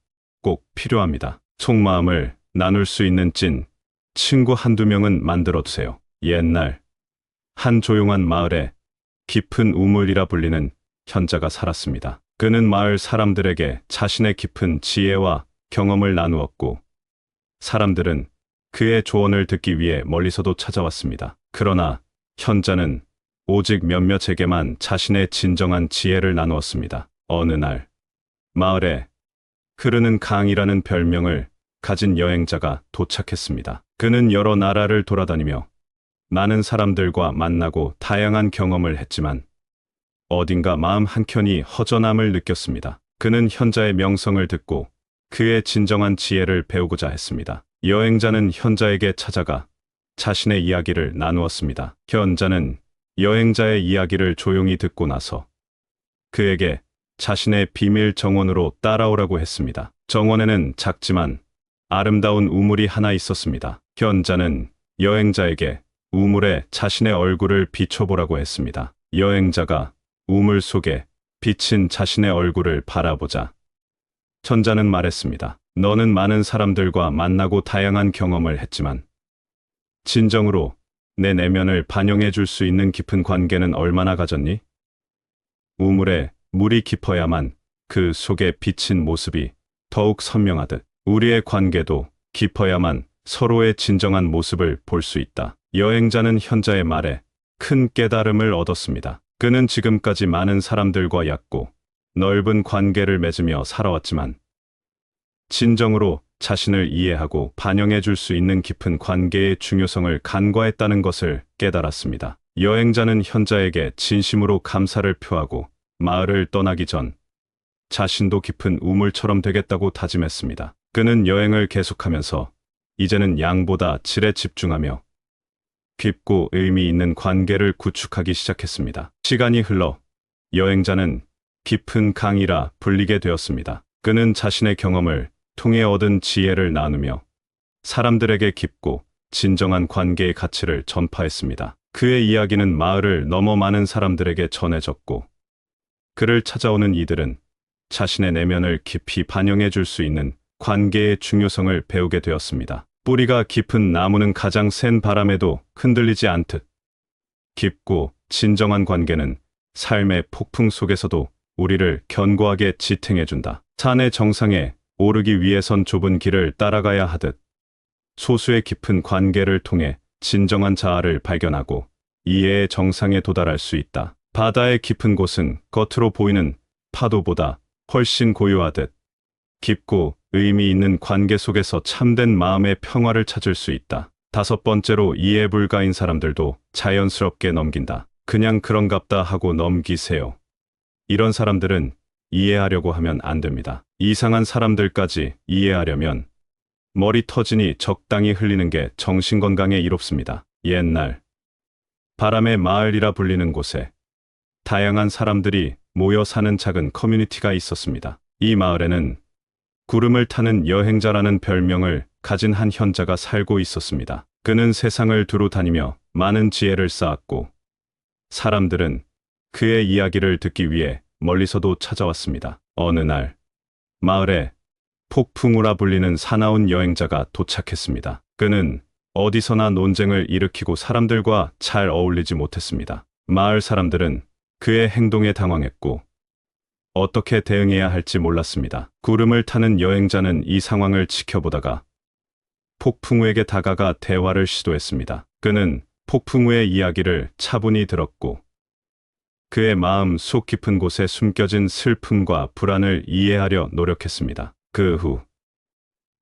꼭 필요합니다. 속마음을 나눌 수 있는 찐 친구 한두 명은 만들어두세요. 옛날 한 조용한 마을에 깊은 우물이라 불리는 현자가 살았습니다. 그는 마을 사람들에게 자신의 깊은 지혜와 경험을 나누었고 사람들은 그의 조언을 듣기 위해 멀리서도 찾아왔습니다. 그러나 현자는 오직 몇몇에게만 자신의 진정한 지혜를 나누었습니다. 어느 날 마을에 흐르는 강이라는 별명을 가진 여행자가 도착했습니다. 그는 여러 나라를 돌아다니며 많은 사람들과 만나고 다양한 경험을 했지만 어딘가 마음 한켠이 허전함을 느꼈습니다. 그는 현자의 명성을 듣고 그의 진정한 지혜를 배우고자 했습니다. 여행자는 현자에게 찾아가 자신의 이야기를 나누었습니다. 현자는 여행자의 이야기를 조용히 듣고 나서 그에게 자신의 비밀 정원으로 따라오라고 했습니다. 정원에는 작지만 아름다운 우물이 하나 있었습니다. 현자는 여행자에게 우물에 자신의 얼굴을 비춰보라고 했습니다. 여행자가 우물 속에 비친 자신의 얼굴을 바라보자 천자는 말했습니다. 너는 많은 사람들과 만나고 다양한 경험을 했지만 진정으로 내 내면을 반영해 줄 수 있는 깊은 관계는 얼마나 가졌니? 우물에 물이 깊어야만 그 속에 비친 모습이 더욱 선명하듯 우리의 관계도 깊어야만 서로의 진정한 모습을 볼 수 있다. 여행자는 현자의 말에 큰 깨달음을 얻었습니다. 그는 지금까지 많은 사람들과 얕고 넓은 관계를 맺으며 살아왔지만 진정으로 자신을 이해하고 반영해 줄 수 있는 깊은 관계의 중요성을 간과했다는 것을 깨달았습니다. 여행자는 현자에게 진심으로 감사를 표하고 마을을 떠나기 전 자신도 깊은 우물처럼 되겠다고 다짐했습니다. 그는 여행을 계속하면서 이제는 양보다 질에 집중하며 깊고 의미 있는 관계를 구축하기 시작했습니다. 시간이 흘러 여행자는 깊은 강이라 불리게 되었습니다. 그는 자신의 경험을 통해 얻은 지혜를 나누며 사람들에게 깊고 진정한 관계의 가치를 전파했습니다. 그의 이야기는 마을을 넘어 많은 사람들에게 전해졌고 그를 찾아오는 이들은 자신의 내면을 깊이 반영해 줄 수 있는 관계의 중요성을 배우게 되었습니다. 뿌리가 깊은 나무는 가장 센 바람에도 흔들리지 않듯 깊고 진정한 관계는 삶의 폭풍 속에서도 우리를 견고하게 지탱해 준다. 산의 정상에 오르기 위해선 좁은 길을 따라가야 하듯 소수의 깊은 관계를 통해 진정한 자아를 발견하고 이해의 정상에 도달할 수 있다. 바다의 깊은 곳은 겉으로 보이는 파도보다 훨씬 고요하듯 깊고 의미 있는 관계 속에서 참된 마음의 평화를 찾을 수 있다. 다섯 번째로 이해 불가인 사람들도 자연스럽게 넘긴다. 그냥 그런갑다 하고 넘기세요. 이런 사람들은 이해하려고 하면 안 됩니다. 이상한 사람들까지 이해하려면 머리 터지니 적당히 흘리는 게 정신건강에 이롭습니다. 옛날 바람의 마을이라 불리는 곳에 다양한 사람들이 모여 사는 작은 커뮤니티가 있었습니다. 이 마을에는 구름을 타는 여행자라는 별명을 가진 한 현자가 살고 있었습니다. 그는 세상을 두루 다니며 많은 지혜를 쌓았고 사람들은 그의 이야기를 듣기 위해 멀리서도 찾아왔습니다. 어느 날 마을에 폭풍우라 불리는 사나운 여행자가 도착했습니다. 그는 어디서나 논쟁을 일으키고 사람들과 잘 어울리지 못했습니다. 마을 사람들은 그의 행동에 당황했고 어떻게 대응해야 할지 몰랐습니다. 구름을 타는 여행자는 이 상황을 지켜보다가 폭풍우에게 다가가 대화를 시도했습니다. 그는 폭풍우의 이야기를 차분히 들었고 그의 마음 속 깊은 곳에 숨겨진 슬픔과 불안을 이해하려 노력했습니다. 그 후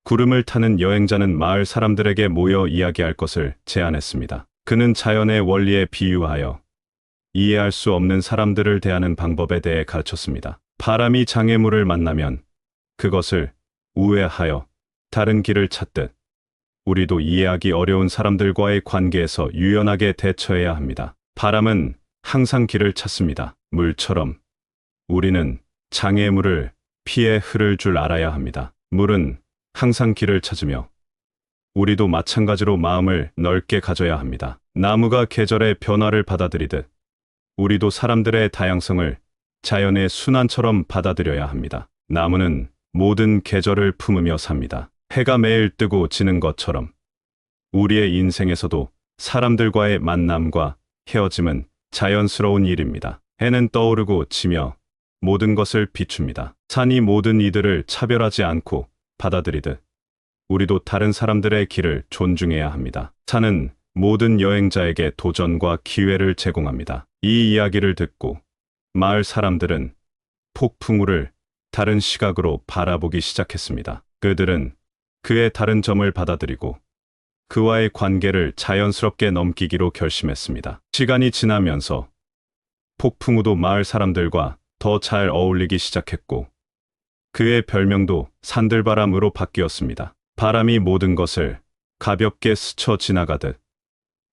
구름을 타는 여행자는 마을 사람들에게 모여 이야기할 것을 제안했습니다. 그는 자연의 원리에 비유하여 이해할 수 없는 사람들을 대하는 방법에 대해 가르쳤습니다. 바람이 장애물을 만나면 그것을 우회하여 다른 길을 찾듯 우리도 이해하기 어려운 사람들과의 관계에서 유연하게 대처해야 합니다. 바람은 항상 길을 찾습니다. 물처럼 우리는 장애물을 피해 흐를 줄 알아야 합니다. 물은 항상 길을 찾으며 우리도 마찬가지로 마음을 넓게 가져야 합니다. 나무가 계절의 변화를 받아들이듯 우리도 사람들의 다양성을 자연의 순환처럼 받아들여야 합니다. 나무는 모든 계절을 품으며 삽니다. 해가 매일 뜨고 지는 것처럼 우리의 인생에서도 사람들과의 만남과 헤어짐은 자연스러운 일입니다. 해는 떠오르고 지며 모든 것을 비춥니다. 산이 모든 이들을 차별하지 않고 받아들이듯 우리도 다른 사람들의 길을 존중해야 합니다. 산은 모든 여행자에게 도전과 기회를 제공합니다. 이 이야기를 듣고 마을 사람들은 폭풍우를 다른 시각으로 바라보기 시작했습니다. 그들은 그의 다른 점을 받아들이고 그와의 관계를 자연스럽게 넘기기로 결심했습니다. 시간이 지나면서 폭풍우도 마을 사람들과 더 잘 어울리기 시작했고 그의 별명도 산들바람으로 바뀌었습니다. 바람이 모든 것을 가볍게 스쳐 지나가듯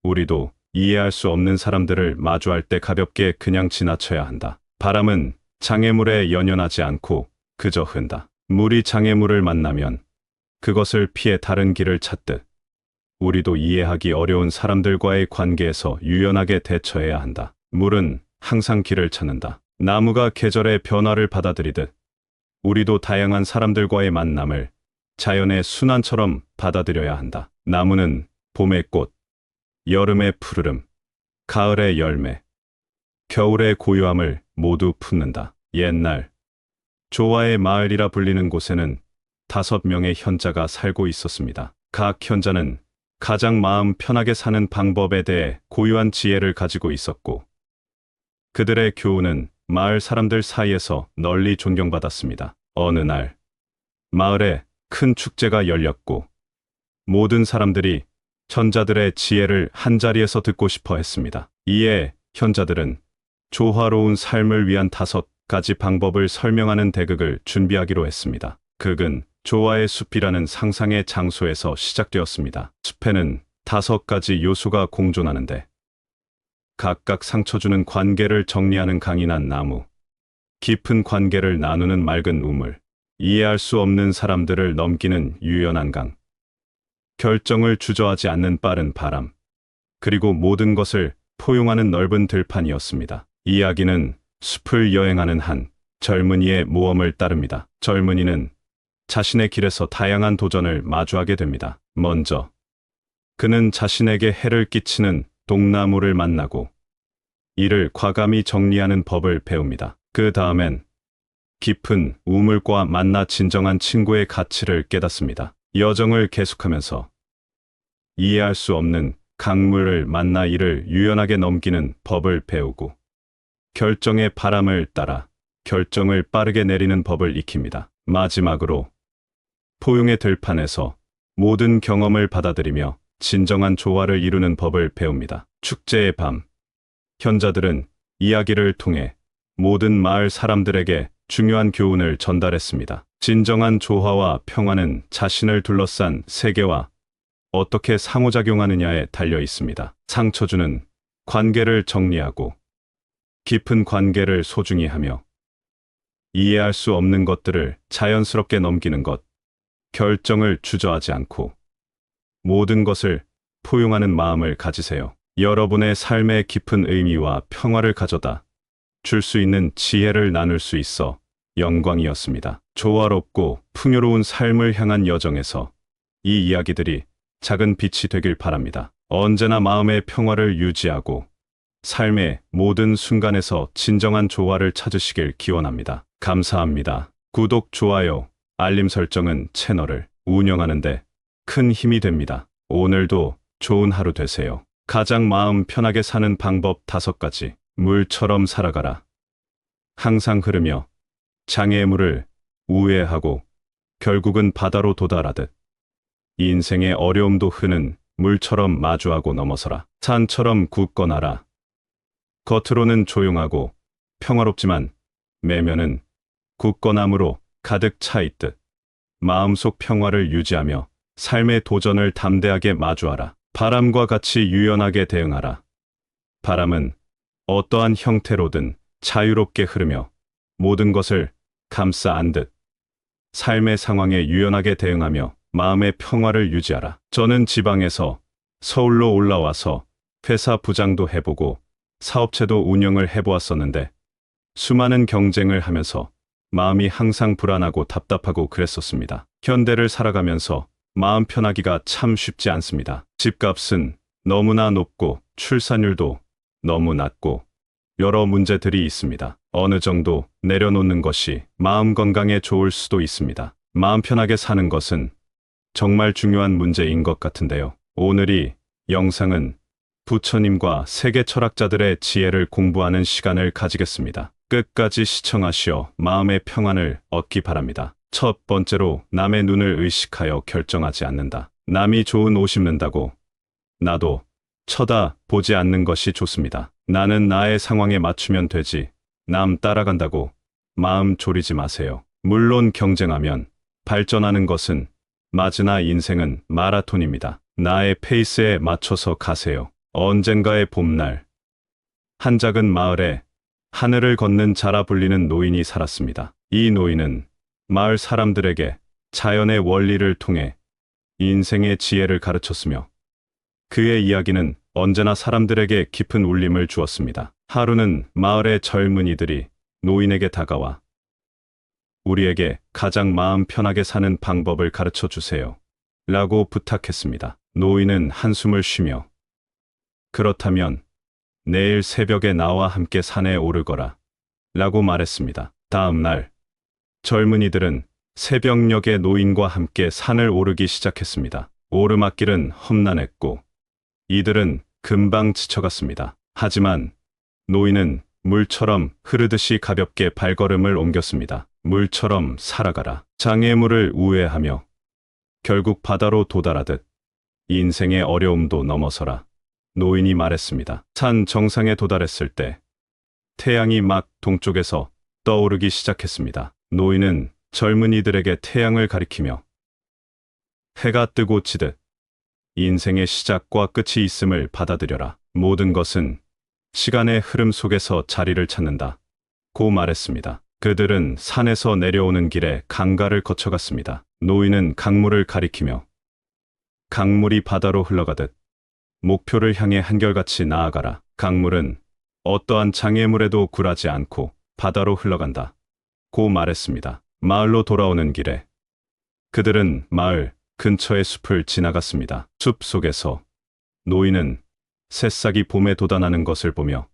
우리도 이해할 수 없는 사람들을 마주할 때 가볍게 그냥 지나쳐야 한다. 바람은 장애물에 연연하지 않고 그저 흔다. 물이 장애물을 만나면 그것을 피해 다른 길을 찾듯 우리도 이해하기 어려운 사람들과의 관계에서 유연하게 대처해야 한다. 물은 항상 길을 찾는다. 나무가 계절의 변화를 받아들이듯 우리도 다양한 사람들과의 만남을 자연의 순환처럼 받아들여야 한다. 나무는 봄의 꽃, 여름의 푸르름, 가을의 열매, 겨울의 고요함을 모두 품는다. 옛날 조화의 마을이라 불리는 곳에는 5명의 현자가 살고 있었습니다. 각 현자는 가장 마음 편하게 사는 방법에 대해 고유한 지혜를 가지고 있었고, 그들의 교훈은 마을 사람들 사이에서 널리 존경받았습니다. 어느 날, 마을에 큰 축제가 열렸고, 모든 사람들이 현자들의 지혜를 한자리에서 듣고 싶어 했습니다. 이에 현자들은 조화로운 삶을 위한 5가지 방법을 설명하는 대극을 준비하기로 했습니다. 극은 조화의 숲이라는 상상의 장소에서 시작되었습니다. 숲에는 5가지 요소가 공존하는데, 각각 상처 주는 관계를 정리하는 강인한 나무, 깊은 관계를 나누는 맑은 우물, 이해할 수 없는 사람들을 넘기는 유연한 강, 결정을 주저하지 않는 빠른 바람, 그리고 모든 것을 포용하는 넓은 들판이었습니다. 이야기는 숲을 여행하는 한 젊은이의 모험을 따릅니다. 젊은이는 자신의 길에서 다양한 도전을 마주하게 됩니다. 먼저 그는 자신에게 해를 끼치는 독나무를 만나고 이를 과감히 정리하는 법을 배웁니다. 그 다음엔 깊은 우물과 만나 진정한 친구의 가치를 깨닫습니다. 여정을 계속하면서 이해할 수 없는 강물을 만나 이를 유연하게 넘기는 법을 배우고, 결정의 바람을 따라 결정을 빠르게 내리는 법을 익힙니다. 마지막으로 포용의 들판에서 모든 경험을 받아들이며 진정한 조화를 이루는 법을 배웁니다. 축제의 밤, 현자들은 이야기를 통해 모든 마을 사람들에게 중요한 교훈을 전달했습니다. 진정한 조화와 평화는 자신을 둘러싼 세계와 어떻게 상호작용하느냐에 달려 있습니다. 상처 주는 관계를 정리하고 깊은 관계를 소중히 하며 이해할 수 없는 것들을 자연스럽게 넘기는 것, 결정을 주저하지 않고 모든 것을 포용하는 마음을 가지세요. 여러분의 삶의 깊은 의미와 평화를 가져다 줄 수 있는 지혜를 나눌 수 있어 영광이었습니다. 조화롭고 풍요로운 삶을 향한 여정에서 이 이야기들이 작은 빛이 되길 바랍니다. 언제나 마음의 평화를 유지하고 삶의 모든 순간에서 진정한 조화를 찾으시길 기원합니다. 감사합니다. 구독, 좋아요, 알림 설정은 채널을 운영하는데 큰 힘이 됩니다. 오늘도 좋은 하루 되세요. 가장 마음 편하게 사는 방법 5가지. 물처럼 살아가라. 항상 흐르며 장애물을 우회하고 결국은 바다로 도달하듯 인생의 어려움도 흐는 물처럼 마주하고 넘어서라. 산처럼 굳건하라. 겉으로는 조용하고 평화롭지만 내면은 굳건함으로 가득 차 있듯 마음속 평화를 유지하며 삶의 도전을 담대하게 마주하라. 바람과 같이 유연하게 대응하라. 바람은 어떠한 형태로든 자유롭게 흐르며 모든 것을 감싸 안듯 삶의 상황에 유연하게 대응하며 마음의 평화를 유지하라. 저는 지방에서 서울로 올라와서 회사 부장도 해보고 사업체도 운영을 해보았었는데 수많은 경쟁을 하면서 마음이 항상 불안하고 답답하고 그랬었습니다. 현대를 살아가면서 마음 편하기가 참 쉽지 않습니다. 집값은 너무나 높고 출산율도 너무 낮고 여러 문제들이 있습니다. 어느 정도 내려놓는 것이 마음 건강에 좋을 수도 있습니다. 마음 편하게 사는 것은 정말 중요한 문제인 것 같은데요. 오늘 이 영상은 부처님과 세계 철학자들의 지혜를 공부하는 시간을 가지겠습니다. 끝까지 시청하시어 마음의 평안을 얻기 바랍니다. 첫 번째로 남의 눈을 의식하여 결정하지 않는다. 남이 좋은 옷 입는다고 나도 쳐다보지 않는 것이 좋습니다. 나는 나의 상황에 맞추면 되지 남 따라간다고 마음 졸이지 마세요. 물론 경쟁하면 발전하는 것은 맞으나 인생은 마라톤입니다. 나의 페이스에 맞춰서 가세요. 언젠가의 봄날, 한 작은 마을에 하늘을 걷는 자라 불리는 노인이 살았습니다. 이 노인은 마을 사람들에게 자연의 원리를 통해 인생의 지혜를 가르쳤으며 그의 이야기는 언제나 사람들에게 깊은 울림을 주었습니다. 하루는 마을의 젊은이들이 노인에게 다가와 우리에게 가장 마음 편하게 사는 방법을 가르쳐 주세요. 라고 부탁했습니다. 노인은 한숨을 쉬며 그렇다면 내일 새벽에 나와 함께 산에 오르거라 라고 말했습니다. 다음 날 젊은이들은 새벽녘에 노인과 함께 산을 오르기 시작했습니다. 오르막길은 험난했고 이들은 금방 지쳐갔습니다. 하지만 노인은 물처럼 흐르듯이 가볍게 발걸음을 옮겼습니다. 물처럼 살아가라. 장애물을 우회하며 결국 바다로 도달하듯 인생의 어려움도 넘어서라. 노인이 말했습니다. 산 정상에 도달했을 때 태양이 막 동쪽에서 떠오르기 시작했습니다. 노인은 젊은이들에게 태양을 가리키며 해가 뜨고 지듯 인생의 시작과 끝이 있음을 받아들여라. 모든 것은 시간의 흐름 속에서 자리를 찾는다. 고 말했습니다. 그들은 산에서 내려오는 길에 강가를 거쳐갔습니다. 노인은 강물을 가리키며 강물이 바다로 흘러가듯 목표를 향해 한결같이 나아가라. 강물은 어떠한 장애물에도 굴하지 않고 바다로 흘러간다. 고 말했습니다. 마을로 돌아오는 길에 그들은 마을 근처의 숲을 지나갔습니다. 숲 속에서 노인은 새싹이 봄에 돋아나는 것을 보며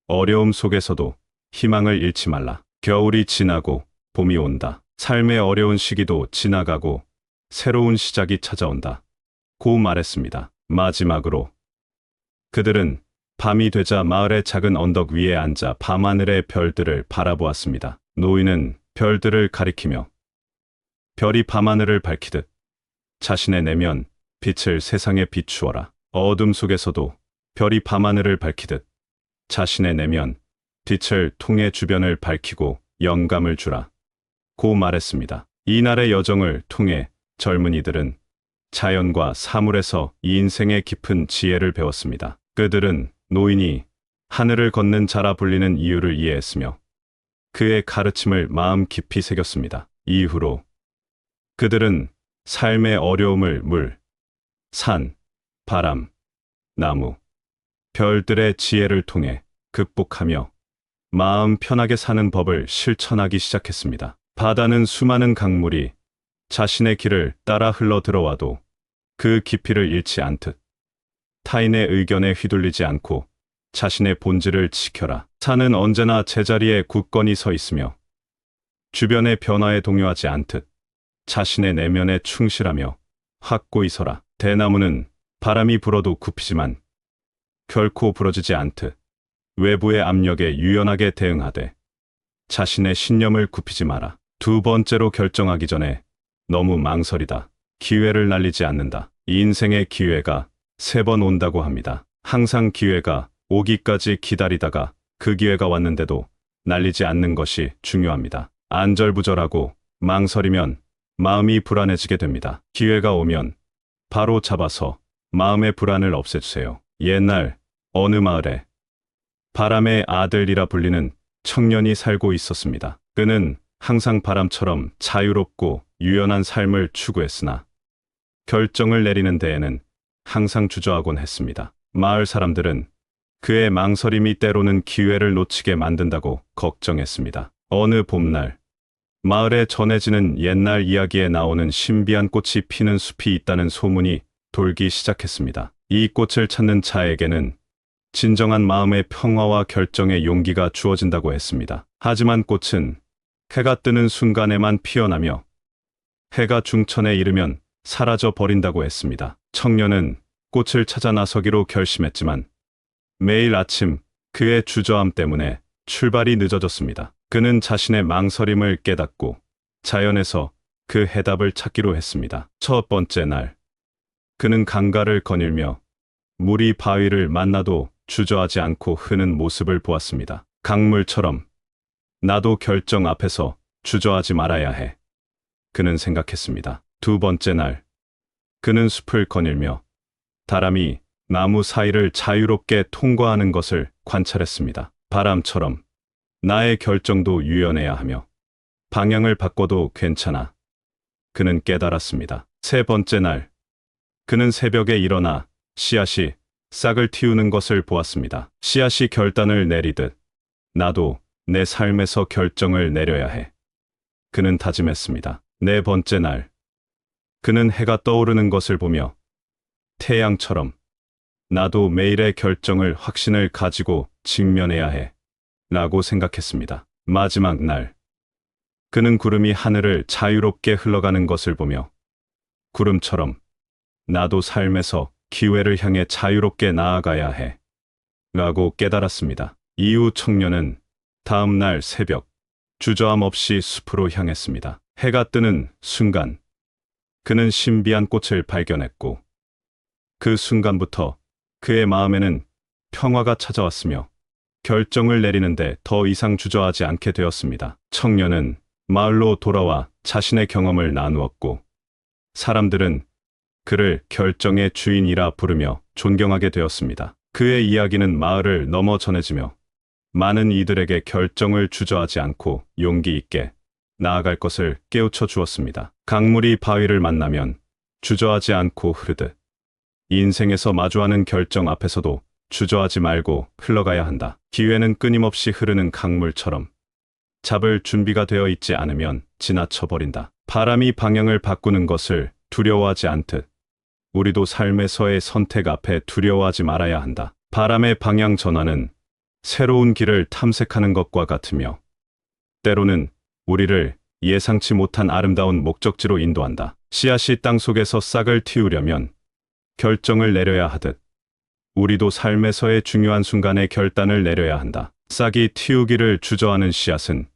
어려움 속에서도 희망을 잃지 말라. 겨울이 지나고 봄이 온다. 삶의 어려운 시기도 지나가고 새로운 시작이 찾아온다. 고 말했습니다. 마지막으로 그들은 밤이 되자 마을의 작은 언덕 위에 앉아 밤하늘의 별들을 바라보았습니다. 노인은 별들을 가리키며 별이 밤하늘을 밝히듯 자신의 내면 빛을 세상에 비추어라. 어둠 속에서도 별이 밤하늘을 밝히듯 자신의 내면 빛을 통해 주변을 밝히고 영감을 주라. 고 말했습니다. 이날의 여정을 통해 젊은이들은 자연과 사물에서 이 인생의 깊은 지혜를 배웠습니다. 그들은 노인이 하늘을 걷는 자라 불리는 이유를 이해했으며 그의 가르침을 마음 깊이 새겼습니다. 이후로 그들은 삶의 어려움을 물, 산, 바람, 나무, 별들의 지혜를 통해 극복하며 마음 편하게 사는 법을 실천하기 시작했습니다. 바다는 수많은 강물이 자신의 길을 따라 흘러 들어와도 그 깊이를 잃지 않듯 타인의 의견에 휘둘리지 않고 자신의 본질을 지켜라. 산은 언제나 제자리에 굳건히 서 있으며 주변의 변화에 동요하지 않듯 자신의 내면에 충실하며 확고히 서라. 대나무는 바람이 불어도 굽히지만 결코 부러지지 않듯 외부의 압력에 유연하게 대응하되 자신의 신념을 굽히지 마라. 두 번째로 결정하기 전에 너무 망설이다. 기회를 날리지 않는다. 인생의 기회가 3번 온다고 합니다. 항상 기회가 오기까지 기다리다가 그 기회가 왔는데도 날리지 않는 것이 중요합니다. 안절부절하고 망설이면 마음이 불안해지게 됩니다. 기회가 오면 바로 잡아서 마음의 불안을 없애주세요. 옛날 어느 마을에 바람의 아들이라 불리는 청년이 살고 있었습니다. 그는 항상 바람처럼 자유롭고 유연한 삶을 추구했으나 결정을 내리는 데에는 항상 주저하곤 했습니다. 마을 사람들은 그의 망설임이 때로는 기회를 놓치게 만든다고 걱정했습니다. 어느 봄날 마을에 전해지는 옛날 이야기에 나오는 신비한 꽃이 피는 숲이 있다는 소문이 돌기 시작했습니다. 이 꽃을 찾는 자에게는 진정한 마음의 평화와 결정의 용기가 주어진다고 했습니다. 하지만 꽃은 해가 뜨는 순간에만 피어나며 해가 중천에 이르면 사라져 버린다고 했습니다. 청년은 꽃을 찾아 나서기로 결심했지만 매일 아침 그의 주저함 때문에 출발이 늦어졌습니다. 그는 자신의 망설임을 깨닫고 자연에서 그 해답을 찾기로 했습니다. 첫 번째 날, 그는 강가를 거닐며 물이 바위를 만나도 주저하지 않고 흐는 모습을 보았습니다. 강물처럼 나도 결정 앞에서 주저하지 말아야 해. 그는 생각했습니다. 두 번째 날, 그는 숲을 거닐며 다람이 나무 사이를 자유롭게 통과하는 것을 관찰했습니다. 바람처럼 나의 결정도 유연해야 하며 방향을 바꿔도 괜찮아. 그는 깨달았습니다. 세 번째 날, 그는 새벽에 일어나 씨앗이 싹을 틔우는 것을 보았습니다. 씨앗이 결단을 내리듯 나도 내 삶에서 결정을 내려야 해. 그는 다짐했습니다. 네 번째 날, 그는 해가 떠오르는 것을 보며 태양처럼 나도 매일의 결정을 확신을 가지고 직면해야 해. 라고 생각했습니다. 마지막 날, 그는 구름이 하늘을 자유롭게 흘러가는 것을 보며 구름처럼 나도 삶에서 기회를 향해 자유롭게 나아가야 해. 라고 깨달았습니다. 이후 청년은 다음 날 새벽, 주저함 없이 숲으로 향했습니다. 해가 뜨는 순간, 그는 신비한 꽃을 발견했고, 그 순간부터 그의 마음에는 평화가 찾아왔으며, 결정을 내리는데 더 이상 주저하지 않게 되었습니다. 청년은 마을로 돌아와 자신의 경험을 나누었고, 사람들은 그를 결정의 주인이라 부르며 존경하게 되었습니다. 그의 이야기는 마을을 넘어 전해지며 많은 이들에게 결정을 주저하지 않고 용기 있게 나아갈 것을 깨우쳐 주었습니다. 강물이 바위를 만나면 주저하지 않고 흐르듯 인생에서 마주하는 결정 앞에서도 주저하지 말고 흘러가야 한다. 기회는 끊임없이 흐르는 강물처럼 잡을 준비가 되어 있지 않으면 지나쳐 버린다. 바람이 방향을 바꾸는 것을 두려워하지 않듯 우리도 삶에서의 선택 앞에 두려워하지 말아야 한다. 바람의 방향 전환은 새로운 길을 탐색하는 것과 같으며 때로는 우리를 예상치 못한 아름다운 목적지로 인도한다. 씨앗이 땅 속에서 싹을 틔우려면 결정을 내려야 하듯 우리도 삶에서의 중요한 순간에 결단을 내려야 한다. 싹이 틔우기를 주저하는 씨앗은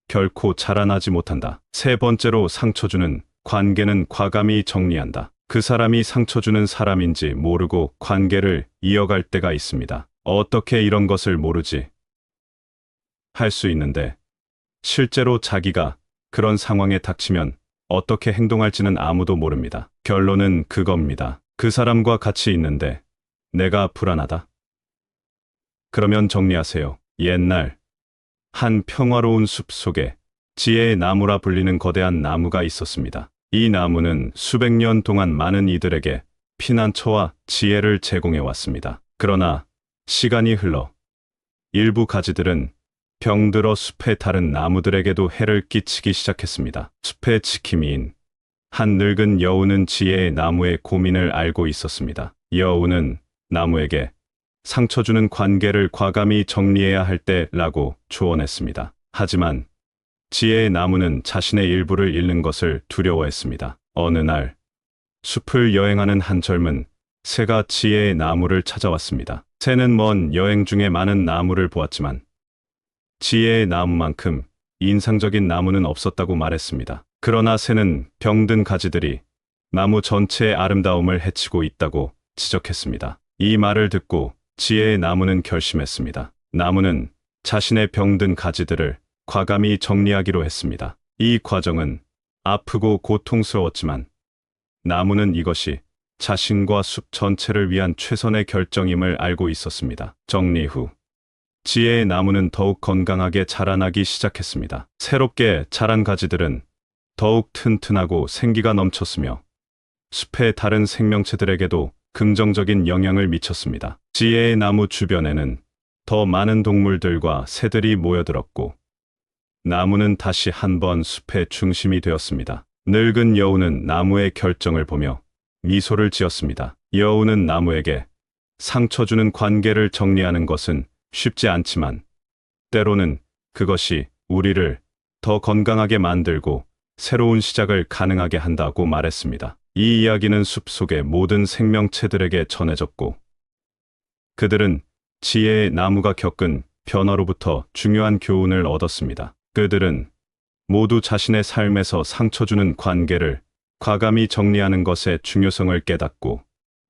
결코 자라나지 못한다. 세 번째로 상처 주는 관계는 과감히 정리한다. 그 사람이 상처 주는 사람인지 모르고 관계를 이어갈 때가 있습니다. 어떻게 이런 것을 모르지? 할 수 있는데 실제로 자기가 그런 상황에 닥치면 어떻게 행동할지는 아무도 모릅니다. 결론은 그겁니다. 그 사람과 같이 있는데 내가 불안하다. 그러면 정리하세요. 옛날 한 평화로운 숲 속에 지혜의 나무라 불리는 거대한 나무가 있었습니다. 이 나무는 수백 년 동안 많은 이들에게 피난처와 지혜를 제공해 왔습니다. 그러나 시간이 흘러 일부 가지들은 병들어 숲의 다른 나무들에게도 해를 끼치기 시작했습니다. 숲의 지킴이인 한 늙은 여우는 지혜의 나무의 고민을 알고 있었습니다. 여우는 나무에게 상처 주는 관계를 과감히 정리해야 할 때라고 조언했습니다. 하지만 지혜의 나무는 자신의 일부를 잃는 것을 두려워했습니다. 어느 날 숲을 여행하는 한 젊은 새가 지혜의 나무를 찾아왔습니다. 새는 먼 여행 중에 많은 나무를 보았지만 지혜의 나무만큼 인상적인 나무는 없었다고 말했습니다. 그러나 새는 병든 가지들이 나무 전체의 아름다움을 해치고 있다고 지적했습니다. 이 말을 듣고 지혜의 나무는 결심했습니다. 나무는 자신의 병든 가지들을 과감히 정리하기로 했습니다. 이 과정은 아프고 고통스러웠지만 나무는 이것이 자신과 숲 전체를 위한 최선의 결정임을 알고 있었습니다. 정리 후 지혜의 나무는 더욱 건강하게 자라나기 시작했습니다. 새롭게 자란 가지들은 더욱 튼튼하고 생기가 넘쳤으며 숲의 다른 생명체들에게도 긍정적인 영향을 미쳤습니다. 지혜의 나무 주변에는 더 많은 동물들과 새들이 모여들었고 나무는 다시 한번 숲의 중심이 되었습니다. 늙은 여우는 나무의 결정을 보며 미소를 지었습니다. 여우는 나무에게 상처 주는 관계를 정리하는 것은 쉽지 않지만 때로는 그것이 우리를 더 건강하게 만들고 새로운 시작을 가능하게 한다고 말했습니다. 이 이야기는 숲속의 모든 생명체들에게 전해졌고 그들은 지혜의 나무가 겪은 변화로부터 중요한 교훈을 얻었습니다. 그들은 모두 자신의 삶에서 상처 주는 관계를 과감히 정리하는 것의 중요성을 깨닫고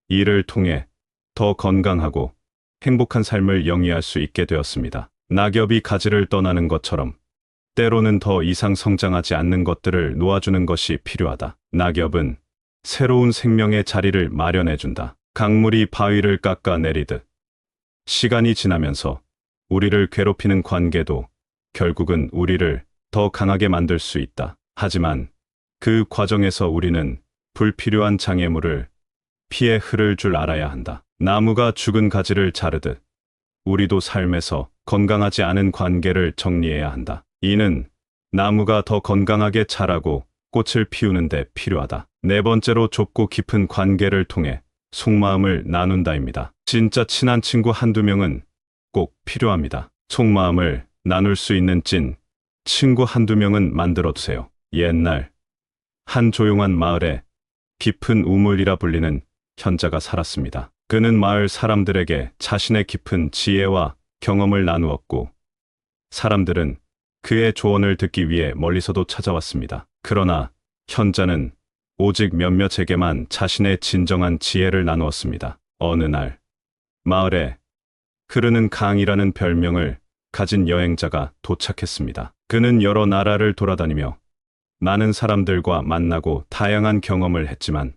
이를 통해 더 건강하고 행복한 삶을 영위할 수 있게 되었습니다. 낙엽이 가지를 떠나는 것처럼 때로는 더 이상 성장하지 않는 것들을 놓아주는 것이 필요하다. 낙엽은 새로운 생명의 자리를 마련해준다. 강물이 바위를 깎아내리듯 시간이 지나면서 우리를 괴롭히는 관계도 결국은 우리를 더 강하게 만들 수 있다. 하지만 그 과정에서 우리는 불필요한 장애물을 피해 흐를 줄 알아야 한다. 나무가 죽은 가지를 자르듯 우리도 삶에서 건강하지 않은 관계를 정리해야 한다. 이는 나무가 더 건강하게 자라고 꽃을 피우는 데 필요하다. 네 번째로 좁고 깊은 관계를 통해 속마음을 나눈다입니다. 진짜 친한 친구 한두 명은 꼭 필요합니다. 속마음을 나눌 수 있는 찐 친구 한두 명은 만들어두세요. 옛날 한 조용한 마을에 깊은 우물이라 불리는 현자가 살았습니다. 그는 마을 사람들에게 자신의 깊은 지혜와 경험을 나누었고, 사람들은 그의 조언을 듣기 위해 멀리서도 찾아왔습니다. 그러나 현자는 오직 몇몇에게만 자신의 진정한 지혜를 나누었습니다. 어느 날 마을에 흐르는 강이라는 별명을 가진 여행자가 도착했습니다. 그는 여러 나라를 돌아다니며 많은 사람들과 만나고 다양한 경험을 했지만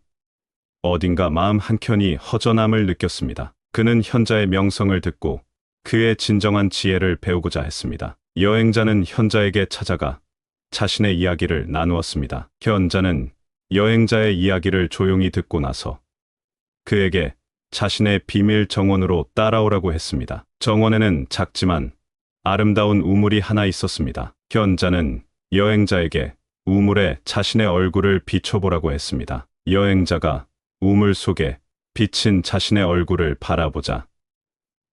어딘가 마음 한켠이 허전함을 느꼈습니다. 그는 현자의 명성을 듣고 그의 진정한 지혜를 배우고자 했습니다. 여행자는 현자에게 찾아가 자신의 이야기를 나누었습니다. 현자는 여행자의 이야기를 조용히 듣고 나서 그에게 자신의 비밀 정원으로 따라오라고 했습니다. 정원에는 작지만 아름다운 우물이 하나 있었습니다. 현자는 여행자에게 우물에 자신의 얼굴을 비춰보라고 했습니다. 여행자가 우물 속에 비친 자신의 얼굴을 바라보자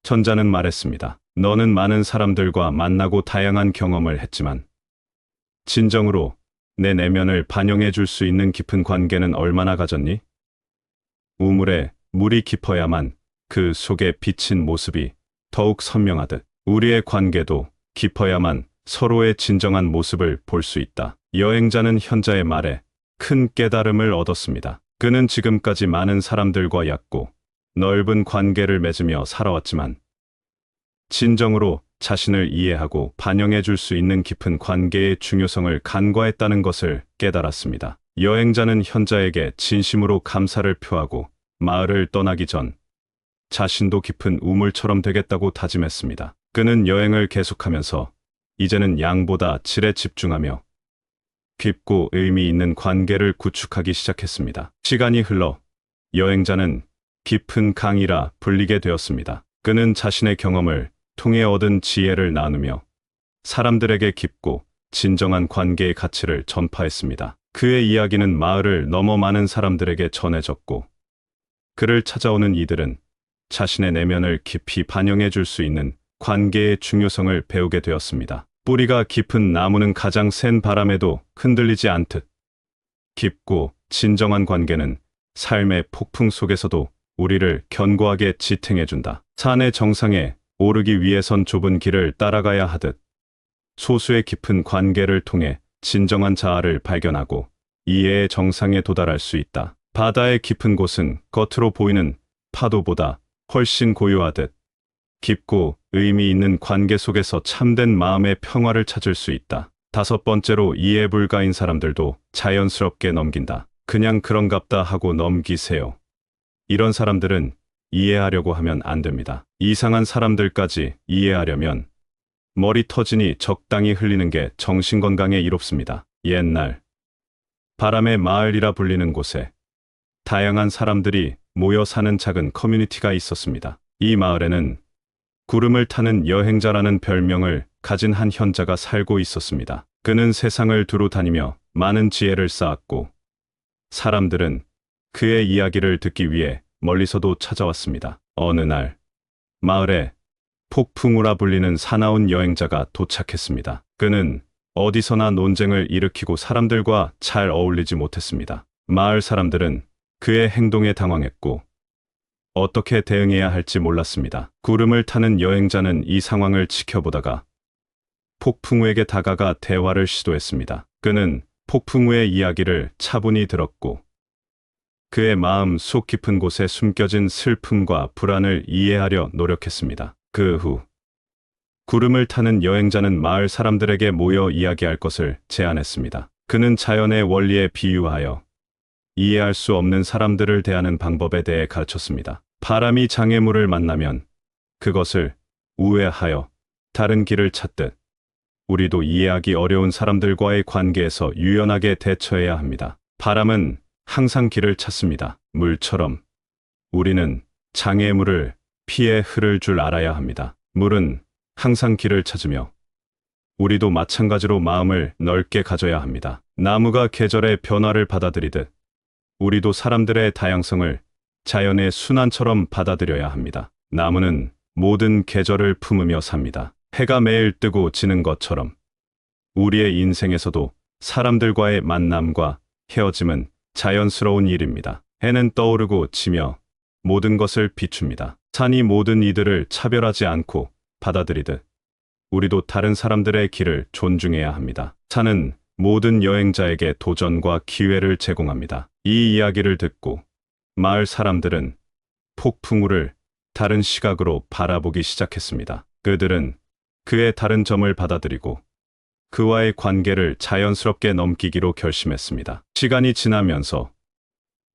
현자는 말했습니다. 너는 많은 사람들과 만나고 다양한 경험을 했지만 진정으로 내 내면을 반영해 줄 수 있는 깊은 관계는 얼마나 가졌니? 우물에 물이 깊어야만 그 속에 비친 모습이 더욱 선명하듯 우리의 관계도 깊어야만 서로의 진정한 모습을 볼 수 있다. 여행자는 현자의 말에 큰 깨달음을 얻었습니다. 그는 지금까지 많은 사람들과 얕고 넓은 관계를 맺으며 살아왔지만 진정으로 자신을 이해하고 반영해 줄 수 있는 깊은 관계의 중요성을 간과했다는 것을 깨달았습니다. 여행자는 현자에게 진심으로 감사를 표하고 마을을 떠나기 전 자신도 깊은 우물처럼 되겠다고 다짐했습니다. 그는 여행을 계속하면서 이제는 양보다 질에 집중하며 깊고 의미 있는 관계를 구축하기 시작했습니다. 시간이 흘러 여행자는 깊은 강이라 불리게 되었습니다. 그는 자신의 경험을 통해 얻은 지혜를 나누며 사람들에게 깊고 진정한 관계의 가치를 전파했습니다. 그의 이야기는 마을을 넘어 많은 사람들에게 전해졌고, 그를 찾아오는 이들은 자신의 내면을 깊이 반영해 줄 수 있는 관계의 중요성을 배우게 되었습니다. 뿌리가 깊은 나무는 가장 센 바람에도 흔들리지 않듯 깊고 진정한 관계는 삶의 폭풍 속에서도 우리를 견고하게 지탱해준다. 산의 정상에 오르기 위해선 좁은 길을 따라가야 하듯 소수의 깊은 관계를 통해 진정한 자아를 발견하고 이해의 정상에 도달할 수 있다. 바다의 깊은 곳은 겉으로 보이는 파도보다 훨씬 고요하듯 깊고 의미 있는 관계 속에서 참된 마음의 평화를 찾을 수 있다. 5번째로 이해 불가인 사람들도 자연스럽게 넘긴다. 그냥 그런갑다 하고 넘기세요. 이런 사람들은 이해하려고 하면 안 됩니다. 이상한 사람들까지 이해하려면 머리 터지니 적당히 흘리는 게 정신건강에 이롭습니다. 옛날 바람의 마을이라 불리는 곳에 다양한 사람들이 모여 사는 작은 커뮤니티가 있었습니다. 이 마을에는 구름을 타는 여행자라는 별명을 가진 한 현자가 살고 있었습니다. 그는 세상을 두루 다니며 많은 지혜를 쌓았고 사람들은 그의 이야기를 듣기 위해 멀리서도 찾아왔습니다. 어느 날 마을에 폭풍우라 불리는 사나운 여행자가 도착했습니다. 그는 어디서나 논쟁을 일으키고 사람들과 잘 어울리지 못했습니다. 마을 사람들은 그의 행동에 당황했고 어떻게 대응해야 할지 몰랐습니다. 구름을 타는 여행자는 이 상황을 지켜보다가 폭풍우에게 다가가 대화를 시도했습니다. 그는 폭풍우의 이야기를 차분히 들었고 그의 마음 속 깊은 곳에 숨겨진 슬픔과 불안을 이해하려 노력했습니다. 그 후 구름을 타는 여행자는 마을 사람들에게 모여 이야기할 것을 제안했습니다. 그는 자연의 원리에 비유하여 이해할 수 없는 사람들을 대하는 방법에 대해 가르쳤습니다. 바람이 장애물을 만나면 그것을 우회하여 다른 길을 찾듯 우리도 이해하기 어려운 사람들과의 관계에서 유연하게 대처해야 합니다. 바람은 항상 길을 찾습니다. 물처럼 우리는 장애물을 피해 흐를 줄 알아야 합니다. 물은 항상 길을 찾으며 우리도 마찬가지로 마음을 넓게 가져야 합니다. 나무가 계절의 변화를 받아들이듯 우리도 사람들의 다양성을 자연의 순환처럼 받아들여야 합니다. 나무는 모든 계절을 품으며 삽니다. 해가 매일 뜨고 지는 것처럼 우리의 인생에서도 사람들과의 만남과 헤어짐은 자연스러운 일입니다. 해는 떠오르고 지며 모든 것을 비춥니다. 산이 모든 이들을 차별하지 않고 받아들이듯 우리도 다른 사람들의 길을 존중해야 합니다. 산은 모든 여행자에게 도전과 기회를 제공합니다. 이 이야기를 듣고 마을 사람들은 폭풍우를 다른 시각으로 바라보기 시작했습니다. 그들은 그의 다른 점을 받아들이고 그와의 관계를 자연스럽게 넘기기로 결심했습니다. 시간이 지나면서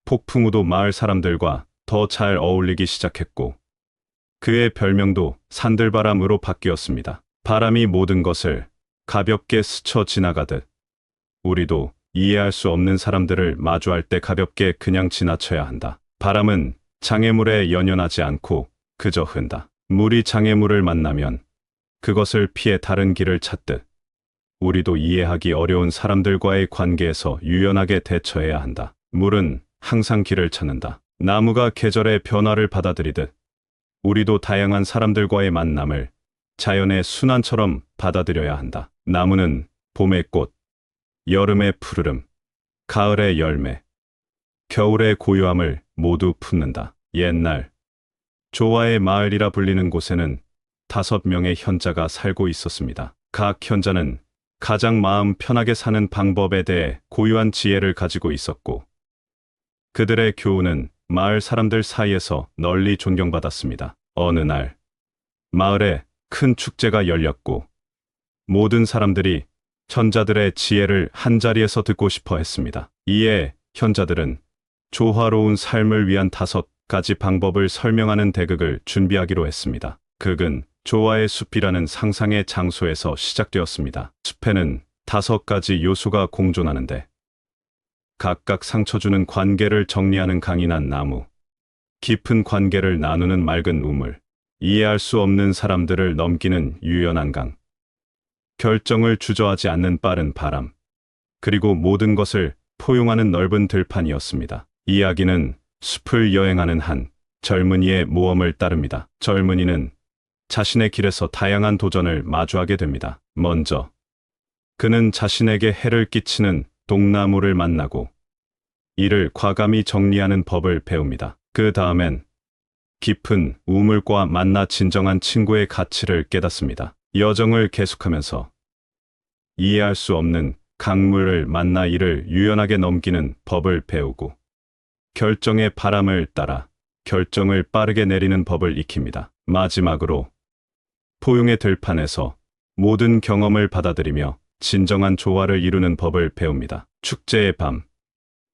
폭풍우도 마을 사람들과 더 잘 어울리기 시작했고 그의 별명도 산들바람으로 바뀌었습니다. 바람이 모든 것을 가볍게 스쳐 지나가듯 우리도 이해할 수 없는 사람들을 마주할 때 가볍게 그냥 지나쳐야 한다. 바람은 장애물에 연연하지 않고 그저 흔다. 물이 장애물을 만나면 그것을 피해 다른 길을 찾듯 우리도 이해하기 어려운 사람들과의 관계에서 유연하게 대처해야 한다. 물은 항상 길을 찾는다. 나무가 계절의 변화를 받아들이듯 우리도 다양한 사람들과의 만남을 자연의 순환처럼 받아들여야 한다. 나무는 봄의 꽃, 여름의 푸르름, 가을의 열매, 겨울의 고요함을 모두 품는다. 옛날 조화의 마을이라 불리는 곳에는 5명의 현자가 살고 있었습니다. 각 현자는 가장 마음 편하게 사는 방법에 대해 고유한 지혜를 가지고 있었고 그들의 교훈은 마을 사람들 사이에서 널리 존경받았습니다. 어느 날 마을에 큰 축제가 열렸고 모든 사람들이 현자들의 지혜를 한자리에서 듣고 싶어 했습니다. 이에 현자들은 조화로운 삶을 위한 5가지 방법을 설명하는 대극을 준비하기로 했습니다. 극은 조화의 숲이라는 상상의 장소에서 시작되었습니다. 숲에는 5가지 요소가 공존하는데 각각 상처 주는 관계를 정리하는 강인한 나무, 깊은 관계를 나누는 맑은 우물, 이해할 수 없는 사람들을 넘기는 유연한 강, 결정을 주저하지 않는 빠른 바람, 그리고 모든 것을 포용하는 넓은 들판이었습니다. 이야기는 숲을 여행하는 한 젊은이의 모험을 따릅니다. 젊은이는 자신의 길에서 다양한 도전을 마주하게 됩니다. 먼저 그는 자신에게 해를 끼치는 독나무를 만나고 이를 과감히 정리하는 법을 배웁니다. 그 다음엔 깊은 우물과 만나 진정한 친구의 가치를 깨닫습니다. 여정을 계속하면서 이해할 수 없는 강물을 만나 이를 유연하게 넘기는 법을 배우고 결정의 바람을 따라 결정을 빠르게 내리는 법을 익힙니다. 마지막으로 포용의 들판에서 모든 경험을 받아들이며 진정한 조화를 이루는 법을 배웁니다. 축제의 밤,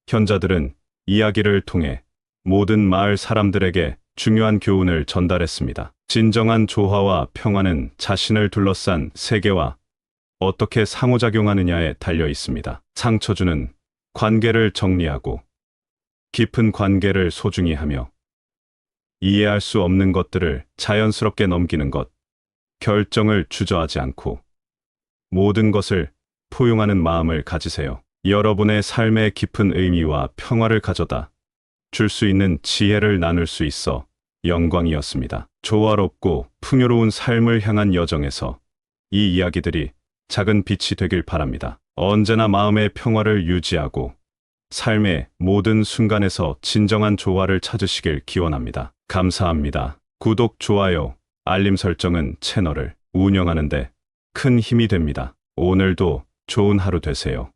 현자들은 이야기를 통해 모든 마을 사람들에게 중요한 교훈을 전달했습니다. 진정한 조화와 평화는 자신을 둘러싼 세계와 어떻게 상호작용하느냐에 달려 있습니다. 상처 주는 관계를 정리하고 깊은 관계를 소중히 하며 이해할 수 없는 것들을 자연스럽게 넘기는 것, 결정을 주저하지 않고 모든 것을 포용하는 마음을 가지세요. 여러분의 삶의 깊은 의미와 평화를 가져다 줄 수 있는 지혜를 나눌 수 있어 영광이었습니다. 조화롭고 풍요로운 삶을 향한 여정에서 이 이야기들이 작은 빛이 되길 바랍니다. 언제나 마음의 평화를 유지하고 삶의 모든 순간에서 진정한 조화를 찾으시길 기원합니다. 감사합니다. 구독, 좋아요, 알림 설정은 채널을 운영하는 데 큰 힘이 됩니다. 오늘도 좋은 하루 되세요.